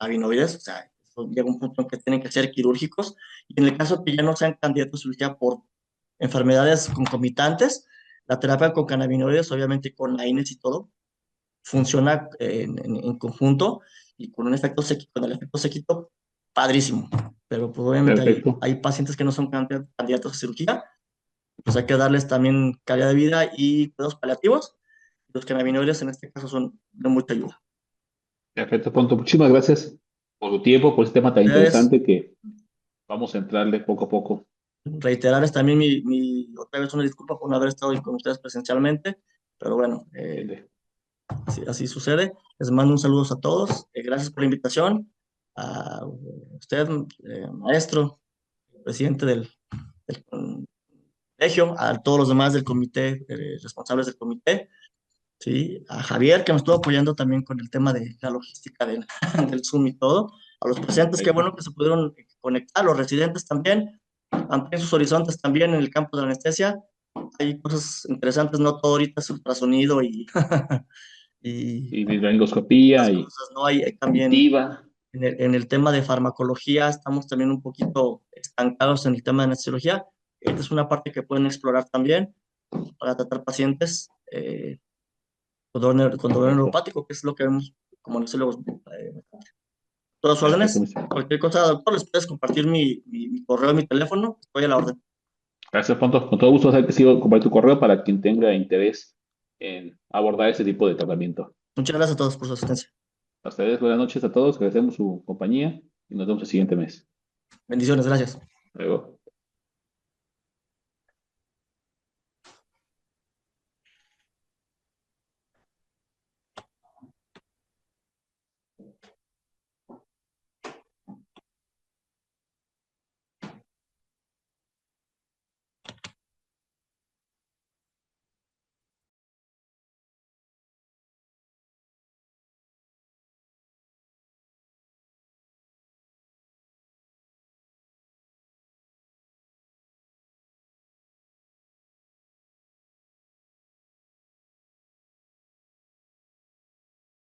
avinoides, o sea, eso llega un punto en que tienen que ser quirúrgicos. Y en el caso que ya no sean candidatos a cirugía por enfermedades concomitantes, la terapia con cannabinoides, obviamente con AINES y todo, funciona en conjunto y con un efecto séquito, con el efecto séquito, padrísimo. Pero pues obviamente Perfecto. hay pacientes que no son candidatos a cirugía, pues hay que darles también calidad de vida y cuidados paliativos. Los cannabinoides en este caso son de mucha ayuda. Perfecto, Ponto. Muchísimas gracias por tu tiempo, por este tema tan Entonces, interesante que vamos a entrarle poco a poco. reiterarles también otra vez una disculpa por no haber estado hoy con ustedes presencialmente, pero bueno, Entiende. así sucede. Les mando un saludo a todos. Gracias por la invitación. A usted, maestro, presidente del colegio, a todos los demás del comité, responsables del comité, ¿sí? A Javier, que me estuvo apoyando también con el tema de la logística del, del Zoom y todo. A los presentes, qué Perfecto. bueno que se pudieron conectar. Los residentes también, amplíen sus horizontes también en el campo de la anestesia. Hay cosas interesantes, no todo ahorita es ultrasonido y Y laringoscopía estas y cosas, ¿no? Hay también activa. en el tema de farmacología, estamos también un poquito estancados en el tema de anestesiología. Esta es una parte que pueden explorar también para tratar pacientes con dolor Perfecto. neuropático, que es lo que vemos como anestesiólogos. Todas sus Perfecto, órdenes, mister. cualquier cosa, doctor, les puedes compartir mi correo, mi teléfono, estoy a la orden. Gracias, Alfonso. Con todo gusto, sabes que sigo compartir tu correo para quien tenga interés en abordar ese tipo de tratamiento. Muchas gracias a todos por su asistencia. Hasta luego, buenas noches a todos, agradecemos su compañía y nos vemos el siguiente mes. Bendiciones, gracias. Luego.